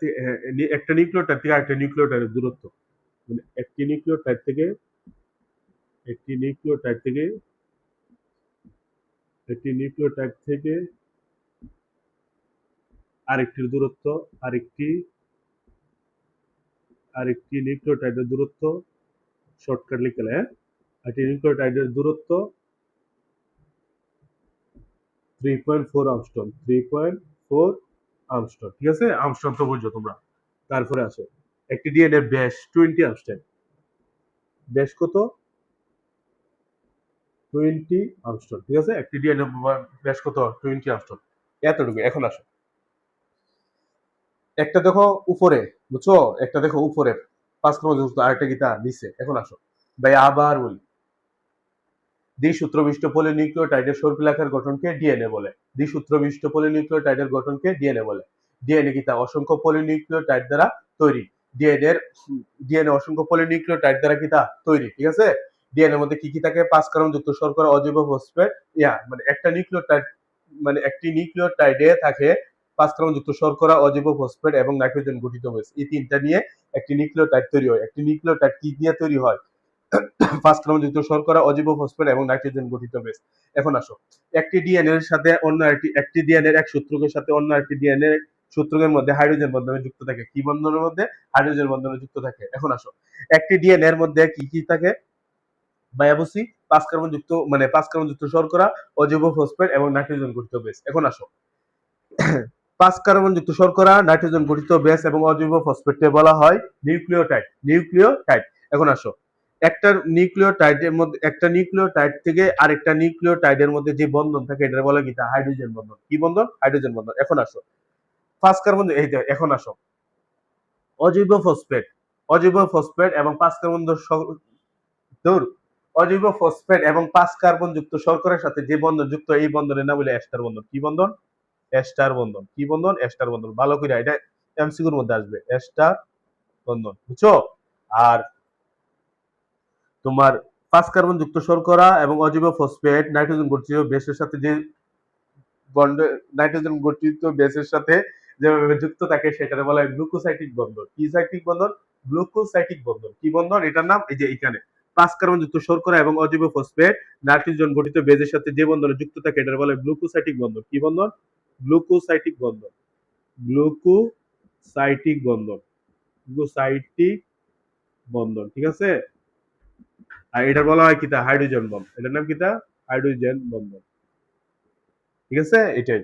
একটা নিউক্লিওটাইড থেকে আরেকটা নিউক্লিওটাইডের দূরত্ব মানে একটি নিউক্লিওটাইড থেকে একটি নিউক্লিওটাইড থেকে আরেকটির দূরত্ব আরেকটি আরেকটি নিউক্লিওটাইডের দূরত্ব শর্টকাট লিখে হ্যাঁ একটি নিউক্লিওটাইডের দূরত্ব 3.4 আংস্ট্রম 3.4 আংস্ট্রম ঠিক আছে আংস্ট্রম তো বুঝছো তোমরা তারপরে আছে একটি ডিএনএ ব্যাস 20 আংস্ট্রম ব্যাস কত 20 আংস্ট্রম ঠিক আছে একটি ডিএনএ ব্যাস কত 20 আংস্ট্রম এতটুকু এখন আসো একটা দেখো উপরে বুঝছো একটা দেখো উপরে 5 ক্রোমোজোম আরেকটা গীতা নিচে এখন আসো ভাই আবার বলি দ্বিসূত্র বিশিষ্ট পলিনিউক্লিওটাইডের সর্পিলাকার গঠনকে ডিএনএ বলে। দ্বিসূত্র বিশিষ্ট পলিনিউক্লিওটাইডের গঠনকে ডিএনএ বলে। ডিএনএ কি তা অসংখ্য পলিনিউক্লিওটাইড দ্বারা তৈরি। ডিএনএ অসংখ্য পলিনিউক্লিওটাইড দ্বারা কি তা তৈরি, ঠিক আছে। ডিএনএ এর মধ্যে কি কি থাকে? 5 কার্বন যুক্ত শর্করা, অজৈব ফসফেট, মানে একটি নিউক্লিওটাইডে থাকে 5 কার্বন যুক্ত শর্করা, অজৈব ফসফেট এবং নাইট্রোজেন গঠিত বেস। এই তিনটা নিয়ে একটি নিউক্লিওটাইড তৈরি হয়। একটি নিউক্লিওটাইড কি দিয়ে তৈরি হয়? 5 কার্বন যুক্ত শর্করা, অজৈব ফসফেট এবং নাইট্রোজেন গঠিত বেস। এখন আসো, একটি ডিএনএ এর সাথে অন্য একটি ডিএনএ এর এক সূত্রকের সাথে অন্য একটি ডিএনএ সূত্রকের মধ্যে হাইড্রোজেন বন্ধনে যুক্ত থাকে। কি বন্ধনের মধ্যে? হাইড্রোজেন বন্ধনে যুক্ত থাকে। এখন আসো, একটি ডিএনএ এর মধ্যে কি কি থাকে? বায়াবসি, 5 কার্বন যুক্ত 5 কার্বন যুক্ত শর্করা, অজৈব ফসফেট এবং নাইট্রোজেন গঠিত বেস। এখন আসো, 5 কার্বন যুক্ত শর্করা, নাইট্রোজেন গঠিত বেস এবং অজৈব ফসফেটকে বলা হয় নিউক্লিওটাইড। এখন আসো, একটা নিউক্লিওটাইড থেকে আরেকটা নিউক্লিওটাইডের মধ্যে যে বন্ধন থাকে এটা বলা কি? হাইড্রোজেন বন্ধন। কি বন্ধন? হাইড্রোজেন বন্ধন। এখন আসো, 5 কার্বন এখন আসো, অজৈব ফসফেট এবং 5 কার্বন অজৈব ফসফেট এবং 5 কার্বন যুক্ত শর্করার সাথে যে বন্ধন যুক্ত, এই বন্ধনের নাম হলো এস্টার বন্ধন। কি বন্ধন? এস্টার বন্ধন। কি বন্ধন? এস্টার বন্ধন। ভালো করে এটা এমসিকিউর মধ্যে আসবে, এস্টার বন্ধন, বুঝছো? আর তোমার 5 কার্বন যুক্ত শর্করা এবং অজৈব ফসফেট নাইট্রোজেন গঠিত বেসের সাথে যে নাইট্রোজেন গঠিত বেসের সাথে যেভাবে যুক্ত থাকে সেটাকে বলা হয় গ্লুকোসাইটিক বন্ধন। কি সাইটিক বন্ধন? গ্লুকোসাইটিক বন্ধন। কি বন্ধন? এটার নাম এই যে এখানে 5 কার্বন যুক্ত শর্করা এবং অজৈব ফসফেট নাইট্রোজেন গঠিত বেসের সাথে যে বন্ধনে যুক্ত থাকে এটা বলা হয় গ্লুকোসাইটিক বন্ধন। কি বন্ধন? গ্লুকোসাইটিক বন্ধন। গ্লুকোসাইটিক বন্ধন। গ্লুকোসাইটিক বন্ধন, ঠিক আছে। আর এটা বলা হয় কিতা? হাইড্রোজেন বন্ধন। এটার নাম কিতা? হাইড্রোজেন বন্ধন, ঠিক আছে। এটাই,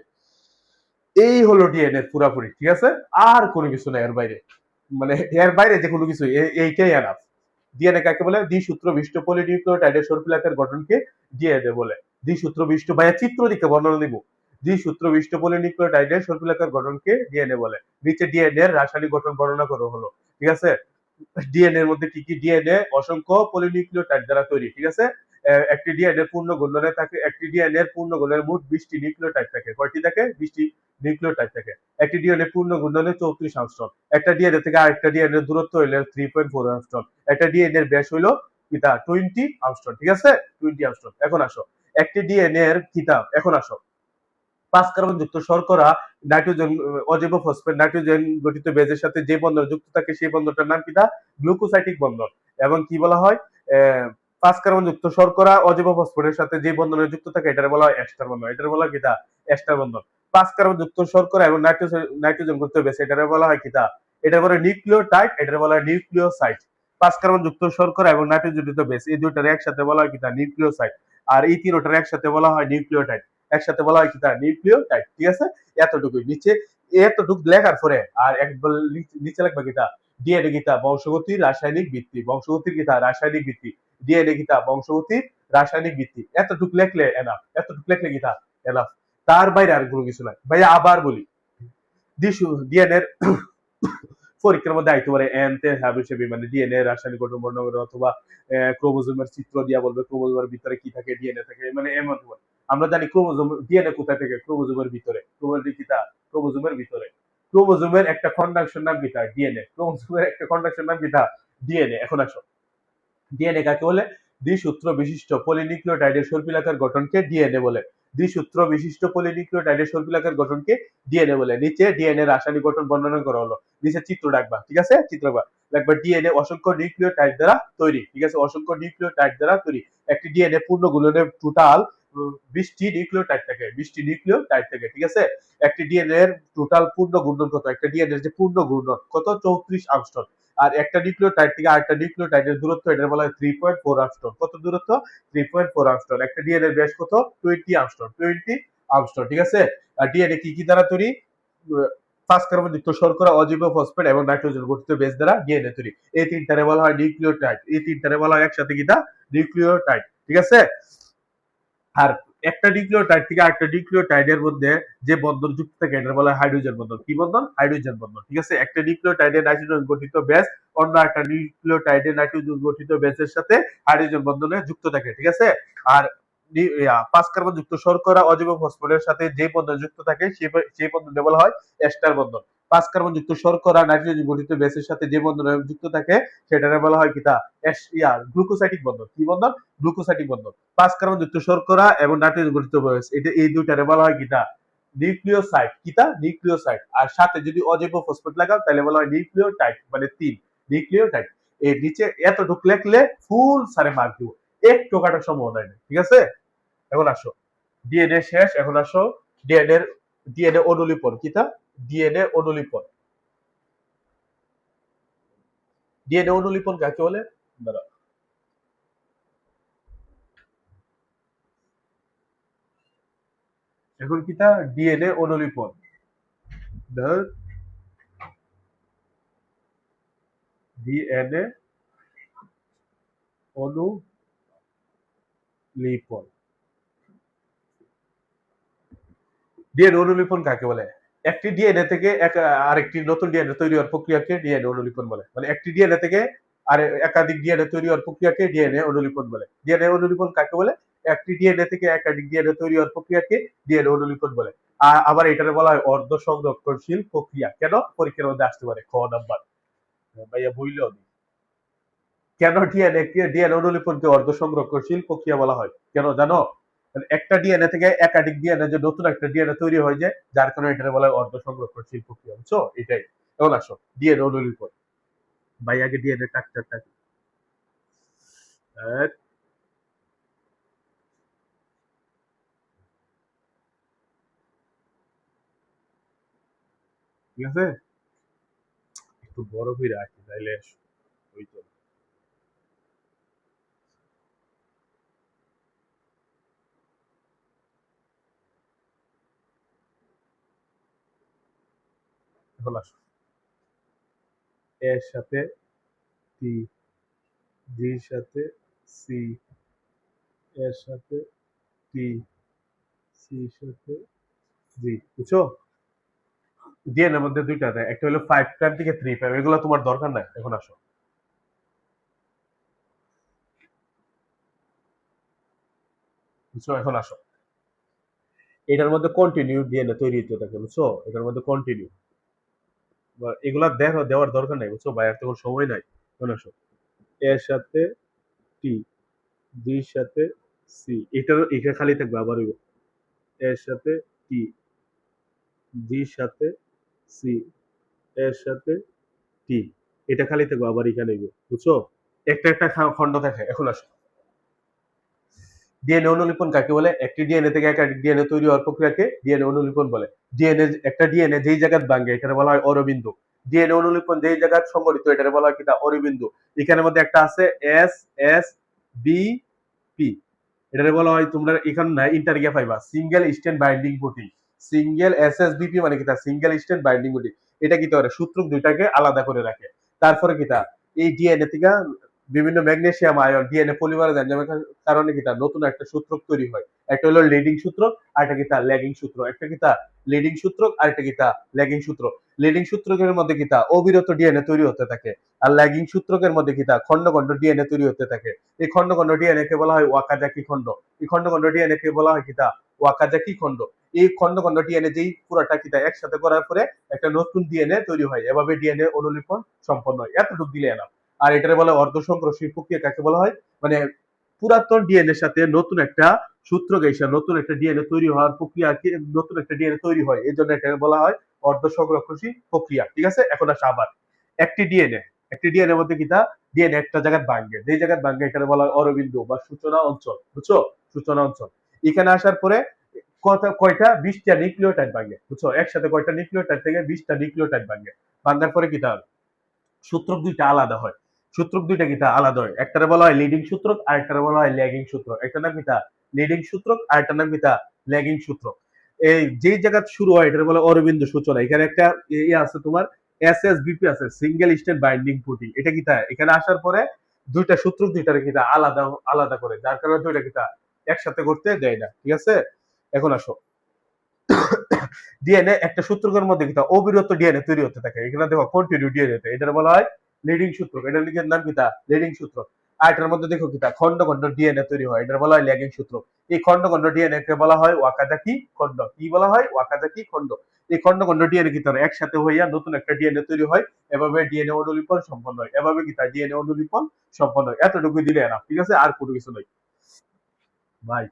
এই হলো ডিএনএ পুরাপুরি, ঠিক আছে। আর কোনো কিছু না এর বাইরে, এর বাইরে যে কোনো কিছু, এইটাই এনাফ। ডিএনএ কাকে বলে? দ্বিসূত্র বিশিষ্ট পলিনিউক্লিওটাইডের সর্পিলাকার গঠনকে ডিএনএ বলে। দ্বিসূত্র বিশিষ্ট, ভাইয়া চিত্র দিকে বর্ণনা দিব। দ্বিসূত্র বিশিষ্ট পলিনিউক্লিওটাইডের সর্পিলাকার গঠনকে ডিএনএ বলে। নিচে ডিএনএ এর রাসায়নিক গঠন বর্ণনা করা হলো, ঠিক আছে। ডিএনএ এর মধ্যে কি কি? ডিএনএ অসংখ্য পলিনিউক্লিওটাইড দ্বারা তৈরি, ঠিক আছে। একটি ডিএনএ পূর্ণ ঘূর্ণনে থাকে, একটি ডিএনএ এর পূর্ণ ঘূর্ণনে মোট 20টি নিউক্লিওটাইড থাকে। কয়টি থাকে? 20টি নিউক্লিওটাইড থাকে। একটি ডিএনএ পূর্ণ ঘূর্ণনে 34 অ্যাংস্ট্রম। একটা ডিএনএ থেকে আরেকটা ডিএনএ এর দূরত্ব হইলো 3.4 অ্যাংস্ট্রম। একটা ডিএনএ এর ব্যাস হইলো কিতা? 20 অ্যাংস্ট্রম, ঠিক আছে। 20 অ্যাংস্ট্রম। এখন আসো, একটি ডিএনএ এর কিতা? এখন আসো, 5 কার্বন যুক্ত শর্করা, নাইট্রোজেন, অজৈব ফসফেট, নাইট্রোজেন গঠিত বেজের সাথে যে বন্ধন যুক্ত থাকে সেই বন্ধনটার নাম কিনা? গ্লুকোসাইটিক বন্ধন। এবং কি বলা হয়? 5 কার্বন যুক্ত শর্করা, অজৈব ফসফেটের সাথে যে বন্ধনে যুক্ত থাকে এটার বলা হয় এস্টার বন্ধন। এটার বলা হয় কিতা? এস্টার বন্ধন। 5 কার্বন যুক্ত শর্করা এবং নাইট্রোজেন গঠিত বেস এটার বলা হয় কিতা? এটার বলা হয় নিউক্লিওটাইড, এটার বলা হয় নিউক্লিওসাইড। 5 কার্বন যুক্ত শর্করা এবং নাইট্রোজেন যুক্ত বেস এই দুইটার একসাথে বলা হয় কিতা? নিউক্লিওসাইড। আর এই তিনটার একসাথে বলা হয় নিউক্লিওটাইড। একসাথে বলা হয় কি? তার নিউক্লিওটাইড, ঠিক আছে। এতটুকুই নিচে, এতটুকু লেখার পরে আর একবার নিচে লিখবা কিতা? ডিএনএ কিতা? বংশগতির রাসায়নিক ভিত্তি। বংশগতির কিতা? রাসায়নিক ভিত্তি। ডিএনএ কিতা? বংশগতির রাসায়নিক ভিত্তি। এতটুকু লিখলে এনাফ। এতটুকু লিখলে কিতা? এনাফ। তার বাইরে আর কোনো কিছু নাই। ভাইয়া আবার বলি, ডিএনএ এর পরীক্ষার মধ্যে আইতে পারে এন তে হাবিজাবি, ডিএনএ রাসায়নিক গঠন বর্ণনা করে, অথবা ক্রোমোজোমের চিত্র দিয়া বলবে ক্রোমোজোমের ভিতরে কি থাকে, ডিএনএ থাকে, এমন। আমরা জানি ক্রোমোজোম, ডিএনএ কোথায় থাকে? ক্রোমোজোমের ভিতরে। ক্রোমোজোমের ভিতরে। ক্রোমোজোমের একটা খন্ডাংশের নাম কিতা? ডিএনএ। ক্রোমোজোমের একটা খন্ডাংশের নাম কিতা? ডিএনএ। এখন আসো, ডিএনএ কাকে বলে? দ্বিসূত্র বিশিষ্ট পলিনিউক্লিওটাইডের সর্পিলাকার গঠনকে ডিএনএ বলে। দ্বিসূত্র বিশিষ্ট পলিনিউক্লিওটাইডের সর্পিলাকার গঠনকে ডিএনএ বলে। নিচে ডিএনএ রাসায়নিক গঠন বর্ণনা করা হলো। নিচে চিত্র রাখবা, ঠিক আছে। চিত্র রাখবা। ডিএনএ অসংখ্য নিউক্লিওটাইড দ্বারা তৈরি, ঠিক আছে। অসংখ্য নিউক্লিওটাইড দ্বারা তৈরি। একটি ডিএনএ পূর্ণ গুণনে টোটাল 20টি নিউক্লিওটাইড থাকে, 20টি নিউক্লিওটাইড থাকে, ঠিক আছে। একটি ডিএনএ এর টোটাল পূর্ণ ঘূর্ণন কত? একটা ডিএনএ এর যে পূর্ণ ঘূর্ণন কত? 34 অ্যাংস্ট্রম। আর একটা নিউক্লিওটাইড থেকে আরেকটা নিউক্লিওটাইডের দূরত্ব এটা বলা হয় 3.4 অ্যাংস্ট্রম। কত দূরত্ব? 3.4 অ্যাংস্ট্রম। একটা ডিএনএ এর ব্যাস কত? 20 অ্যাংস্ট্রম। 20 অ্যাংস্ট্রম, ঠিক আছে। আর ডিএনএ কি কি দ্বারা তৈরি? 5 কার্বন যুক্ত শর্করা, অজৈব ফসফেট এবং নাইট্রোজেন গঠিত বেস দ্বারা ডিএনএ তৈরি। এই তিনটারে বলা হয় নিউক্লিওটাইড। এই তিনটারে বলা হয় একসাথে কিটা? নিউক্লিওটাইড, ঠিক আছে। আর একটা নিউক্লিওটাইড থেকে আরেকটা নিউক্লিওটাইডের মধ্যে যে বন্ধন যুক্ত থাকে এটা বলা হয় হাইড্রোজেন বন্ধন। কি বন্ধন? হাইড্রোজেন বন্ধন, ঠিক আছে। একটা নিউক্লিওটাইডে নাইট্রোজেন গঠিত বেস অন্য একটা নিউক্লিওটাইডে নাইট্রোজেন গঠিত বেসের সাথে হাইড্রোজেন বন্ধনে যুক্ত থাকে, ঠিক আছে। আর পাঁচ কার্বন যুক্ত শর্করা অজৈব ফসফেটের সাথে যে বন্ধন যুক্ত থাকে সেই বন্ধনকে বলা হয় এস্টার বন্ধন। পাঁচ কার্বন যুক্ত শর্করা নাইট্রোজেন গঠিত বেসের সাথে যে বন্ধন যুক্ত থাকে সেটাকে বলা হয় কিতা গ্লুকোসাইটিক বন্ধন। কি বন্ধন? গ্লুকোসাইটিক বন্ধন। পাঁচ কার্বন যুক্ত শর্করা এবং নাইট্রোজেন গঠিত বেস, এটা এই দুইটারে বলা হয় কিতা? নিউক্লিওসাইড। কিতা? নিউক্লিওসাইড। আর সাথে যদি অজৈব ফসফেট লাগাও তাহলে বলা হয় নিউক্লিওটাইড, মানে তিন। নিউক্লিওটাইড। এই নিচে এতটুকু লেখলে ফুল সারে মার্ক দিব, একটু কাটার সম্ভাবনা নেই। ঠিক আছে? এখন আসো, ডিএনএ শেষ, এখন আসো ডিএনএ ডিএনএ অনুলিপন। কিতা? ডিএনএ অনুলিপন। ডিএনএ অনুলিপন কাকে বলে? দাঁড়াও। এখন কিতা? ডিএনএ অনুলিপন। ডিএনএ অনুলিপন। ডিএনএ অনুলিপন কাকে বলে? একটি ডিএনএ থেকে আরেকটি নতুন ডিএনএ তৈরি হওয়ার প্রক্রিয়াকে ডিএনএ অনুলিপন বলে। মানে একটি ডিএনএ থেকে আর একাধিক ডিএনএ তৈরি হওয়ার প্রক্রিয়াকে ডিএনএ অনুলিপন বলে। ডিএনএ অনুলিপন কাকে বলে? একটি ডিএনএ থেকে একাধিক ডিএনএ তৈরি হওয়ার প্রক্রিয়াকে ডিএনএ অনুলিপন বলে। আবার এটাকে বলা হয় অর্ধ সংরক্ষণশীল প্রক্রিয়া। কেন? পরীক্ষার মধ্যে আসতে পারে খ নাম্বার। ভাইয়া বইলেও কেন ডিএনএ অনুলিপনকে অর্ধ সংরক্ষণশীল প্রক্রিয়া বলা হয়? কেন জানো? মানে একটা ডিএনএ থেকে একাধিক ডিএনএ যে নতুন একটা ডিএনএ তৈরি হয়ে যায়, যার কারণে এটা বলা হয় অর্ধ সংরক্ষণশীল প্রক্রিয়া। বুঝছো? এটাই। এখন আসো ডিএনএ অনুলিপন। ভাই আগে ডিএনএ স্ট্রাকচারটা কি? আহ, ঠিক আছে, একটু বড় করে রাখি তাইলে হইতো। এখন আসো, এর সাথে টি, জির সাথে সি, এর সাথে টি, সির সাথে জি। বুঝছো? ডিএনএর মধ্যে দুইটা দেয়, একটা হলো 5 প্রাইম থেকে 3 প্রাইম, এগুলো তোমার দরকার নাই। এখন আসো, বুঝছো? এখন আসো, এটার মধ্যে কন্টিনিউ ডিএনএ তৈরি হতে থাকে। বুঝছো? এটার মধ্যে কন্টিনিউ, এগুলা দেওয়ার দরকার নাই। বুঝছো ভাই? আর তখন সময় নাই। এখন আসো, এর সাথে টি, জির সাথে সি, এটা খালি থাকবে। আবার এর সাথে টি, জির সাথে সি, এর সাথে টি, এটা খালি থাকবে। আবার এখানে বুঝছো? একটা একটা খন্ড থাকে। এখন আসো, ডিএনএ অনুলিপন কাকে বলে? একটি ডিএনএ থেকে একাধিক ডিএনএ তৈরি হওয়ার প্রক্রিয়াকে ডিএনএ অনুলিপন বলে। একটা ডিএনএ যেই জায়গায় ভাঙে এখানে বলা হয় অরবিন্দু। ডিএনএ অনুলিপন যেই জায়গায় সংঘটিত এটাকে বলা হয় কিটা? অরবিন্দু। এখানের মধ্যে একটা আছে এস এস বি পি, এটাকে বলা হয়, তোমরা এখানে না ইন্টারগিয়া পাইবা, single strand binding protein. Single SSBP মানে কিটা? Single strand binding protein. এটা কি করে? সূত্রক দুইটাকে আলাদা করে রাখে। তারপরে কিটা? এই ডিএনএ থেকে বিভিন্ন ম্যাগনেসিয়াম আয়ন ডিএনএ পলিমারেজ এনজাইমের কারণে কিটা নতুন একটা সূত্রক তৈরি হয়। একটা হলো লিডিং সূত্রক, আর একটা কিটা? ল্যাগিং সূত্র। একটা কিটা? লিডিং সূত্রক, আর একটা কিটা? ল্যাগিং সূত্র। লিডিং সূত্রকের মধ্যে কিটা? অবিরত ডিএনএ তৈরি হতে থাকে। আর ল্যাগিং সূত্রকের মধ্যে কিটা? খন্ড খন্ড ডিএনএ তৈরি হতে থাকে। এই খন্ড খন্ড ডিএনএ কে বলা হয় ওয়াকাজাকি খন্ড। এই খন্ড খন্ড ডিএনএ কে বলা হয় কিটা? ওয়াকাজাকি খন্ড। এই খন্ড খন্ড ডিএনএ যেই পুরাটা কিটা একসাথে করার পরে একটা নতুন ডিএনএ তৈরি হয়। এভাবে ডিএনএ অনুলিপন সম্পন্ন হয়। এতটুকু দিলে এলাম। আর এটারে বলে অর্ধসংক্রমণশীল প্রক্রিয়া। কাকে বলা হয়? মানে পুরাতন ডিএনএ এর সাথে নতুন একটা সূত্র গেছে, নতুন একটা ডিএনএ তৈরি হওয়ার প্রক্রিয়া, নতুন একটা ডিএনএ তৈরি হয়, এই জন্য এটাকে বলা হয় অর্ধসংক্রমণশীল প্রক্রিয়া। ঠিক আছে? এখন আসে আবার একটি ডিএনএ, একটি ডিএনএ মধ্যে কিটা? ডিএনএ একটা জায়গায় ভাঙবে, যেই জায়গায় ভাঙবে এখানে বলা হয় অরবিন্দু বা সূচনা অঞ্চল। বুঝছো? সূচনা অঞ্চল। এখানে আসার পরে কয়টা? 20টা নিউক্লিওটাইড ভাঙে। বুঝছো? একসাথে কয়টা নিউক্লিওটাইড থেকে? 20টা নিউক্লিওটাইড ভাঙে। ভাঙার পরে কিটা? সূত্রক দুইটা আলাদা হয়। সূত্রক দুইটা কিটা? আলাদা হয়। একটারে বলা হয় লিডিং সূত্রক, আর একটারে বলা হয় ল্যাগিং সূত্রক। একটার নাম কিটা? লিডিং সূত্রক, আর একটার নাম কিটা? ল্যাগিং সূত্রক। এই যেই জায়গা শুরু হয় এটার বলে অরবিন্দু সূচনা। এখানে একটা আছে তোমার এসএসবিপি আছে, সিঙ্গেল স্ট্যান্ড বাইন্ডিং প্রোটিন। এটা কিটা? এখানে আসার পরে দুইটা সূত্রক দুইটারে কিটা? আলাদা আলাদা করে, যার কারণে দুইটা কিটা একসাথে করতে দেয় না। ঠিক আছে? এখন আসো, ডিএনএ একটা সূত্রকের মধ্যে কিটা? অবিরত ডিএনএ তৈরি হতে থাকে। এখানে দেখো কন্টিনিউ ডিএনএ, এটা বলা হয় লিডিং সূত্র। এটার লিখে নাম কিটা? লিডিং সূত্র। আর এটার মধ্যে দেখো কি তা খন্ড খন্ড ডিএনএ তৈরি হয়, এটা বলা হয় ল্যাগিং সূত্র। এই খন্ড খন্ড ডিএনএ কে বলা হয় ওয়াকাজাকি খন্ড। কি বলা হয়? ওয়াকাজাকি খন্ড। এই খন্ড খন্ড ডিএনএ কি তার একসাথে হইয়া নতুন একটা ডিএনএ তৈরি হয়, এভাবে ডিএনএ অনুলিপন সম্পন্ন হয়, এভাবে কি তার ডিএনএ অনুলিপন সম্পন্ন হয়। এতটুকু দিলে না, ঠিক আছে? আর কোনো কিছু নাই ভাই,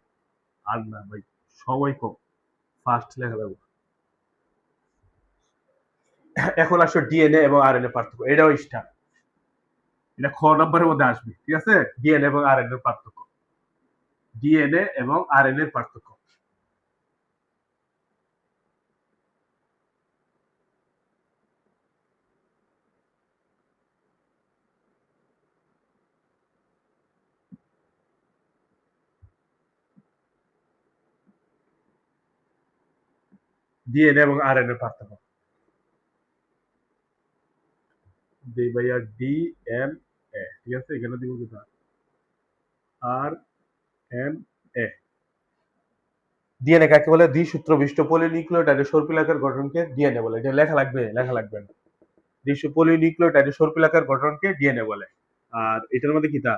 আর না ভাই, সময় কম, ফাস্ট লেখা যাবে। এখন আসো ডিএনএ এবং আরএনএ পার্থক্য, এটাও স্টার, এটা খ নম্বরের মধ্যে আসবে, ঠিক আছে? ডিএনএ এবং আরএনএ পার্থক্য, ডিএনএ এবং আরএনএ পার্থক্য। ডিএনএ এবং আরএনএ পার্থক্য দিই ভাইয়া, ডিএনএ, ঠিক আছে? এখানে দিব কোথা, আর এন এ। ডিএনএ কাকে বলে? দ্বিসূত্রবিষ্ট পলিনিউক্লিওটাইডের সর্পিলাকার গঠনকে ডিএনএ বলে। এটা লেখা লাগবে? লেখা লাগবে না। পলিনিউক্লিওটাইডের সর্পিলাকার গঠনকে ডিএনএ বলে। আর এটার মধ্যে কি তা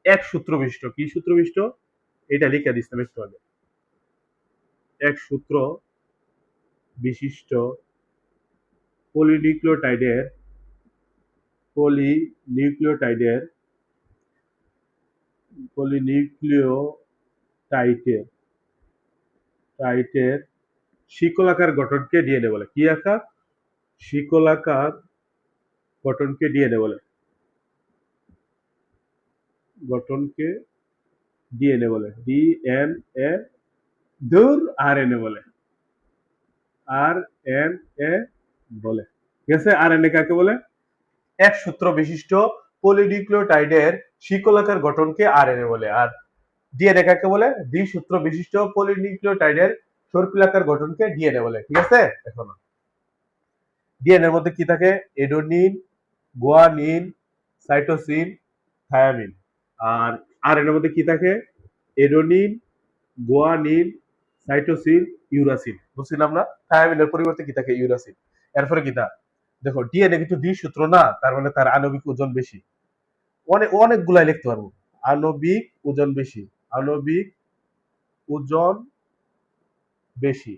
এক সূত্রবিষ্ট, কি সূত্রবিষ্ট? এটা লিখে দিচ্ছিলাম একটু আগে। এক সূত্র বিশিষ্ট পলিনিউক্লিওটাইডের পলিনিউক্লিওটাইডের পলিনিউক্লিওটাইডের টাইটের শিকলাকার গঠনকে ডিএনএ বলে। কি আকার? শিকলাকার গঠনকে ডিএনএ বলে। গঠনকে ডিএনএ বলে। ডিএনএ দূর আরএনএ বলে। আরএনএ বলে, ঠিক আছে? আরএনএ কাকে বলে? এক সূত্র বিশিষ্ট পলিনিউক্লিওটাইডের শিকলাকার গঠনকে আরএনএ বলে। আর ডিএনএ কাকে বলে? দ্বিসূত্র বিশিষ্ট পলিনিউক্লিওটাইডের সর্পিলাকার গঠনকে ডিএনএ বলে, ঠিক আছে? এখন ডিএনএর মধ্যে কি থাকে? এডোনিন, গুয়ানিন, সাইটোসিন, থায়ামিন। আর আরএনএর মধ্যে কি থাকে? এডোনিন, গুয়ানিন, সাইটোসিন, ইউরাসিন। বুঝছিলাম না? থায়ামিনের পরিবর্তে কি থাকে? ইউরাসিন। এরপরে কি তা দেখো, ডিএনএ কিন্তু দ্বিসূত্র না, তার মানে তার আণবিক ওজন বেশি। অনেকগুলাই লিখতে পারবো। আণবিক ওজন বেশি, আণবিক ওজন বেশি,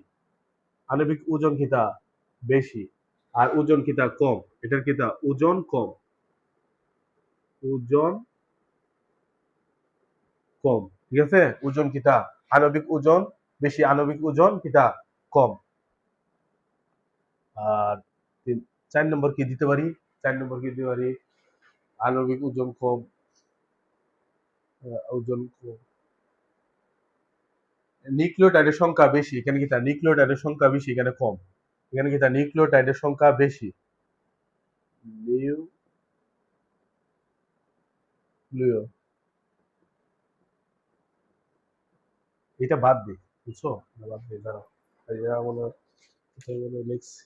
আণবিক ওজন কিতা বেশি, আর ওজন কিতা কম। এটার কিতা ওজন কম, ওজন কম, ঠিক আছে? ওজন কিতা আণবিক ওজন বেশি, আণবিক ওজন কিতা কম। আর 4 নম্বর কি দিতে পারি? 4 নম্বর কি দিতে পারি? আণবিক ওজন কম, ওজন কম, নিউক্লিওটাইডের সংখ্যা বেশি। এখানে কি তা নিউক্লিওটাইডের সংখ্যা বেশি, এখানে কম। এখানে কি তা নিউক্লিওটাইডের সংখ্যা বেশি, নিউক্লিও, এটা বাদ দিই, বুঝছো? বাদ দিই, দাঁড়াও। এটা মনে হয় কোথায় যেন লিখছি।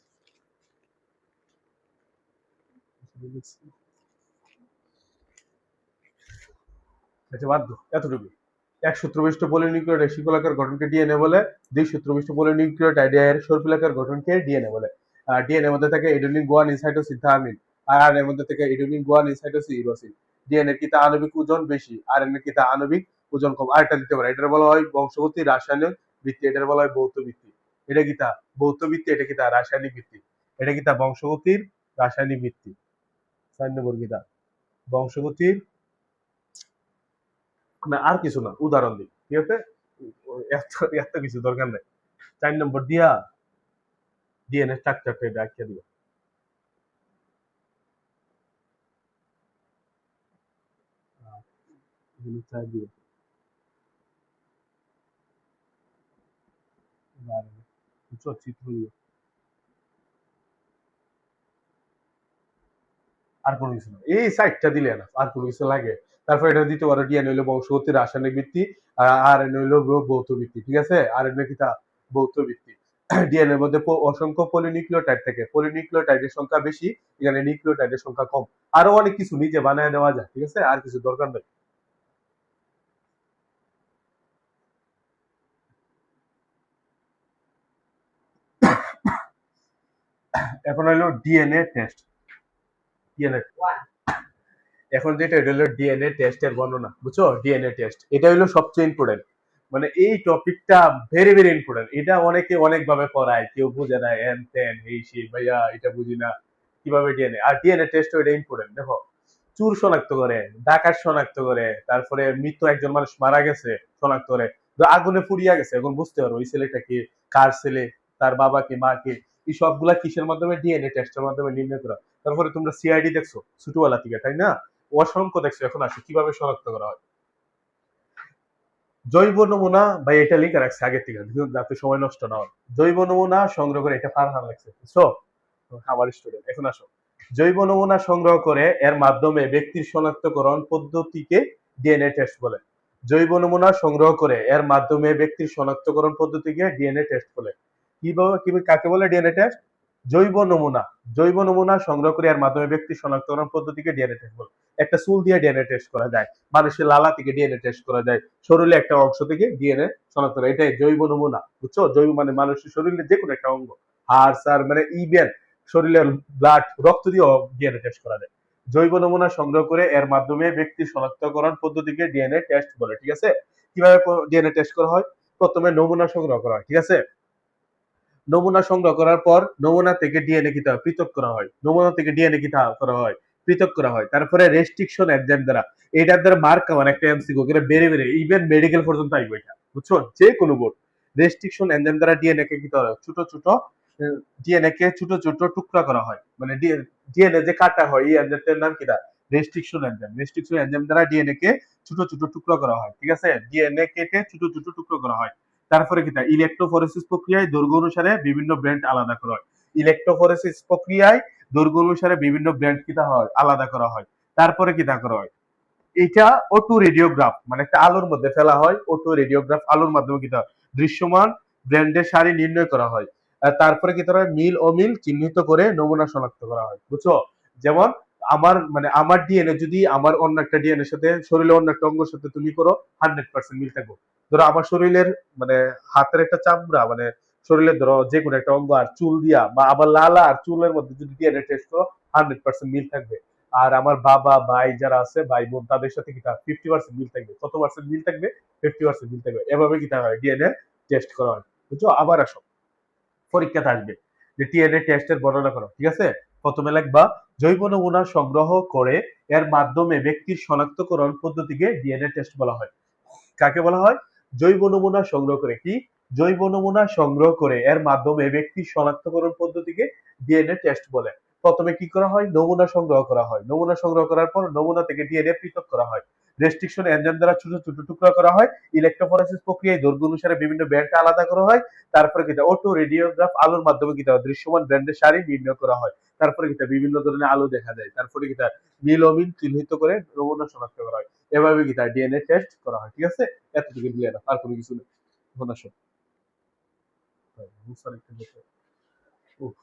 আচ্ছা বাদ দাও, এতটুকু। এক সূত্রবিষ্ট পলিনিউক্লিওটাইড শিকলাকার গঠনকে ডিএনএ বলে। দুই সূত্রবিষ্ট পলিনিউক্লিওটাইডের সর্পিলাকার গঠনকে ডিএনএ বলে। আর ডিএনএ এর মধ্যে থাকে এডেনিন, গুয়ানিন, সাইটোসিন, থায়ামিন। আর আর এর মধ্যে থাকে এডেনিন, গুয়ানিন, সাইটোসিন, ইউরাসিন। ডিএনএ কি তা আণবিক ওজন বেশি, আর এন কি তা আণবিক ওজন কম। আরেকটা দিতে পারে, এটার বলা হয় বংশগতি রাসায়নিক ভিত্তি, এটার বলা হয় ভৌত ভিত্তি। এটা কি তা ভৌত ভিত্তি, এটা কি তা রাসায়নিক ভিত্তি। এটা কি তা বংশগতির রাসায়নিক ভিত্তি। 4 নম্বর কি তা বংশগতির, না আর কিছু না, উদাহরণ দিই, ঠিক আছে? এত এত কিছু দরকার নেই। 4 নম্বর দিয়া ডিএনএ স্ট্রাকচারটা এটা আঁকিয়ে দিও। এখানে 4 দিও, বুঝছো? চিত্র দিও। আর কোনো কিছু না, এই সাইডটা দিলে না, আর কোনো কিছু লাগে? তারপর এটা দিতে পারো, ডিএনএ হইলো বংশগতি রাসায়নিক ভিত্তি, আর আরএনএ হইলো ভৌত ভিত্তি, ঠিক আছে? আরএনএ কি তা ভৌত ভিত্তি। ডিএনএ এর মধ্যে অসংখ্য পলিনিউক্লিওটাইড থাকে, পলিনিউক্লিওটাইডের সংখ্যা বেশি, এখানে নিউক্লিওটাইডের সংখ্যা কম। আরো অনেক কিছু নিজে বানায় নেওয়া যায়, ঠিক আছে? আর কিছু দরকার নেই। এখন হলো ডিএনএ টেস্ট। ডিএনএ এখন যেটা এটা হলো ডিএনএ টেস্টের বর্ণনা, বুঝছো? ডিএনএ টেস্ট এটা হলো সবচেয়ে ইম্পর্টেন্ট। মানে এই টপিকটা ভেরি ভেরি ইম্পর্টেন্ট। এটা অনেকে অনেক ভাবে পড়ায়, কেউ বুঝে না, এন তেন এই সেই, ভাইয়া এটা বুঝি না কিভাবে ডিএনএ। আর ডিএনএ টেস্ট এটা ইম্পর্টেন্ট। দেখো, চুর শনাক্ত করে, ডাকাত শনাক্ত করে, তারপরে মৃত্যু একজন মানুষ মারা গেছে শনাক্ত করে, আগুনে পুড়িয়া গেছে, এখন বুঝতে পারো ওই ছেলেটা কি, কার ছেলে, তার বাবা কি মা কি। এই সবগুলা কিসের মাধ্যমে? ডিএনএ টেস্টের মাধ্যমে নির্ণয় করা। তারপরে তোমরা সিআইডি দেখছো ছোটবেলা থেকে, তাই না? অসংখ্য দেখছো। এখন আসো কিভাবে শনাক্ত করা হয়। জৈব নমুনা বা এটা লিখে রাখছে আগে থেকে যাতে সময় নষ্ট না হয়। জৈব নমুনা সংগ্রহ করে, এটা ফারহান লাগছে, বুঝছো? আমার স্টুডেন্ট। এখন আসো, জৈব নমুনা সংগ্রহ করে এর মাধ্যমে ব্যক্তির শনাক্তকরণ পদ্ধতিকে ডিএনএ টেস্ট বলে। জৈব নমুনা সংগ্রহ করে এর মাধ্যমে ব্যক্তির শনাক্তকরণ পদ্ধতিকে ডিএনএ টেস্ট বলে। কিভাবে কি কাকে বলে ডিএনএ টেস্ট? জৈব নমুনা, জৈব নমুনা সংগ্রহ করে এর মাধ্যমে ব্যক্তির শনাক্তকরণ পদ্ধতিকে ডিএনএ টেস্ট বলে। একটা চুল দিয়ে ডিএনএ টেস্ট করা যায়, মানুষের লালা থেকে ডিএনএ টেস্ট করা যায়, শরীরে একটা অংশ থেকে ডিএনএ শনাক্ত করা, এটাই জৈব নমুনা, বুঝছো? জৈব মানে মানুষের শরীরে যে কোনো একটা অঙ্গ, হাড় সার মানে ইভেন শরীরের ব্লাড, রক্ত দিয়েও ডিএনএ টেস্ট করা যায়। জৈব নমুনা সংগ্রহ করে এর মাধ্যমে ব্যক্তির শনাক্তকরণ পদ্ধতিকে ডিএনএ টেস্ট বলে, ঠিক আছে? কিভাবে ডিএনএ টেস্ট করা হয়? প্রথমে নমুনা সংগ্রহ করা হয়, ঠিক আছে? নমুনা সংগ্রহ করার পর নমুনা থেকে ডিএনএ কিতা পৃথক করা হয়, নমুনা থেকে ডিএনএ কিতা করা হয়, পৃথক করা হয়। তারপরে রেস্ট্রিকশন এনজাইম দ্বারা, এটার দ্বারা মার্ক আমার একটা এমসিকিউ করে বেড়ে বেড়ে ইভেন মেডিকেল পর্যন্ত আইবো এটা, বুঝছো? যে কোনো বোর্ড। রেস্ট্রিকশন এনজাইম দ্বারা ডিএনএ কে কিতা হয়, ছোট ছোট ডিএনএ কে ছোট ছোট টুকরা করা হয়। মানে ডিএনএ যে কাটা হয় এই এনজাইমটার নাম কিটা? Restriction enzyme. রেস্ট্রিকশন এনজাইম দ্বারা ডিএনএ কে ছোট ছোট টুকরা করা হয়, ঠিক আছে? ডিএনএ কেটে ছোট ছোট টুকরো করা হয়। তারপরে কিটা? ইলেকট্রোফোরেসিস প্রক্রিয়ায় দৈর্ঘ্য অনুসারে বিভিন্ন ব্র্যান্ড আলাদা করা হয়। ইলেকট্রোফোরেসিস প্রক্রিয়ায় দৈর্ঘ্য অনুসারে বিভিন্ন ব্র্যান্ড কিটা হয়, আলাদা করা হয়। তারপরে কিটা করা হয়? এটা অটো রেডিওগ্রাফ, মানে একটা আলোর মধ্যে ফেলা হয়, অটো রেডিওগ্রাফ আলোর মাধ্যমে কিটা দৃশ্যমান ব্র্যান্ডের সারি নির্ণয় করা হয়। আর তারপরে কি করা হয়? মিল অমিল চিহ্নিত করে নমুনা শনাক্ত করা হয়, বুঝছো? যেমন আমার মানে আমার ডিএনএ যদি আমার অন্য একটা ডিএনএ সাথে, শরীরে অন্য একটা অঙ্গের সাথে তুমি করো, 100% মিল থাকবে। ধরো আমার শরীরের মানে হাতের একটা চামড়া, মানে শরীরের ধরো যে কোনো একটা অঙ্গ আর চুল দিয়া, বা আবার লালা আর চুলের মধ্যে যদি ডিএনএ টেস্ট করো, 100% মিল থাকবে। আর আমার বাবা ভাই যারা আছে, ভাই বোন, তাদের সাথে কিটা 50% মিল থাকবে। কত পার্সেন্ট মিল থাকবে? 50% মিল থাকবে। এভাবে কিটা হয় ডিএনএ টেস্ট করা হয়, বুঝছো? আবার আসো, পরীক্ষাতে আসবে যে ডিএনএ টেস্টের বর্ণনা করো, ঠিক আছে? প্রথমে লিখবা জৈব নমুনা সংগ্রহ করে এর মাধ্যমে ব্যক্তির শনাক্তকরণ পদ্ধতিকে ডিএনএ টেস্ট বলা হয়। কাকে বলা হয়? জৈব নমুনা সংগ্রহ করে। কি? জৈব নমুনা সংগ্রহ করে এর মাধ্যমে ব্যক্তির শনাক্তকরণ পদ্ধতিকে ডিএনএ টেস্ট বলে। প্রথমে কি করা হয়? নমুনা সংগ্রহ করা হয়। নমুনা সংগ্রহ করার পর নমুনা থেকে ডিএনএ পৃথক করা হয়। রেস্ট্রিকশন এনজাইম দ্বারা ছোট ছোট টুকরা করা হয়। ইলেকট্রোফোরেসিস প্রক্রিয়ায় দৈর্ঘ্য অনুসারে বিভিন্ন ব্যান্ড আলাদা করা হয়। তারপরে কিটা অটো রেডিওগ্রাফ আলোর মাধ্যমে কিটা দৃশ্যমান ব্র্যান্ডের সারি নির্ণয় করা হয়। তারপরে কিটা বিভিন্ন ধরনের আলো দেখা যায়। তারপরে কিটা মিল অমিল চিহ্নিত করে নমুনা শনাক্ত করা হয়। এভাবে কিটা ডিএনএ টেস্ট করা হয়, ঠিক আছে? এতটুকু দিয়ে না, আর কোনো কিছু নেই। এখন আসো, উফ,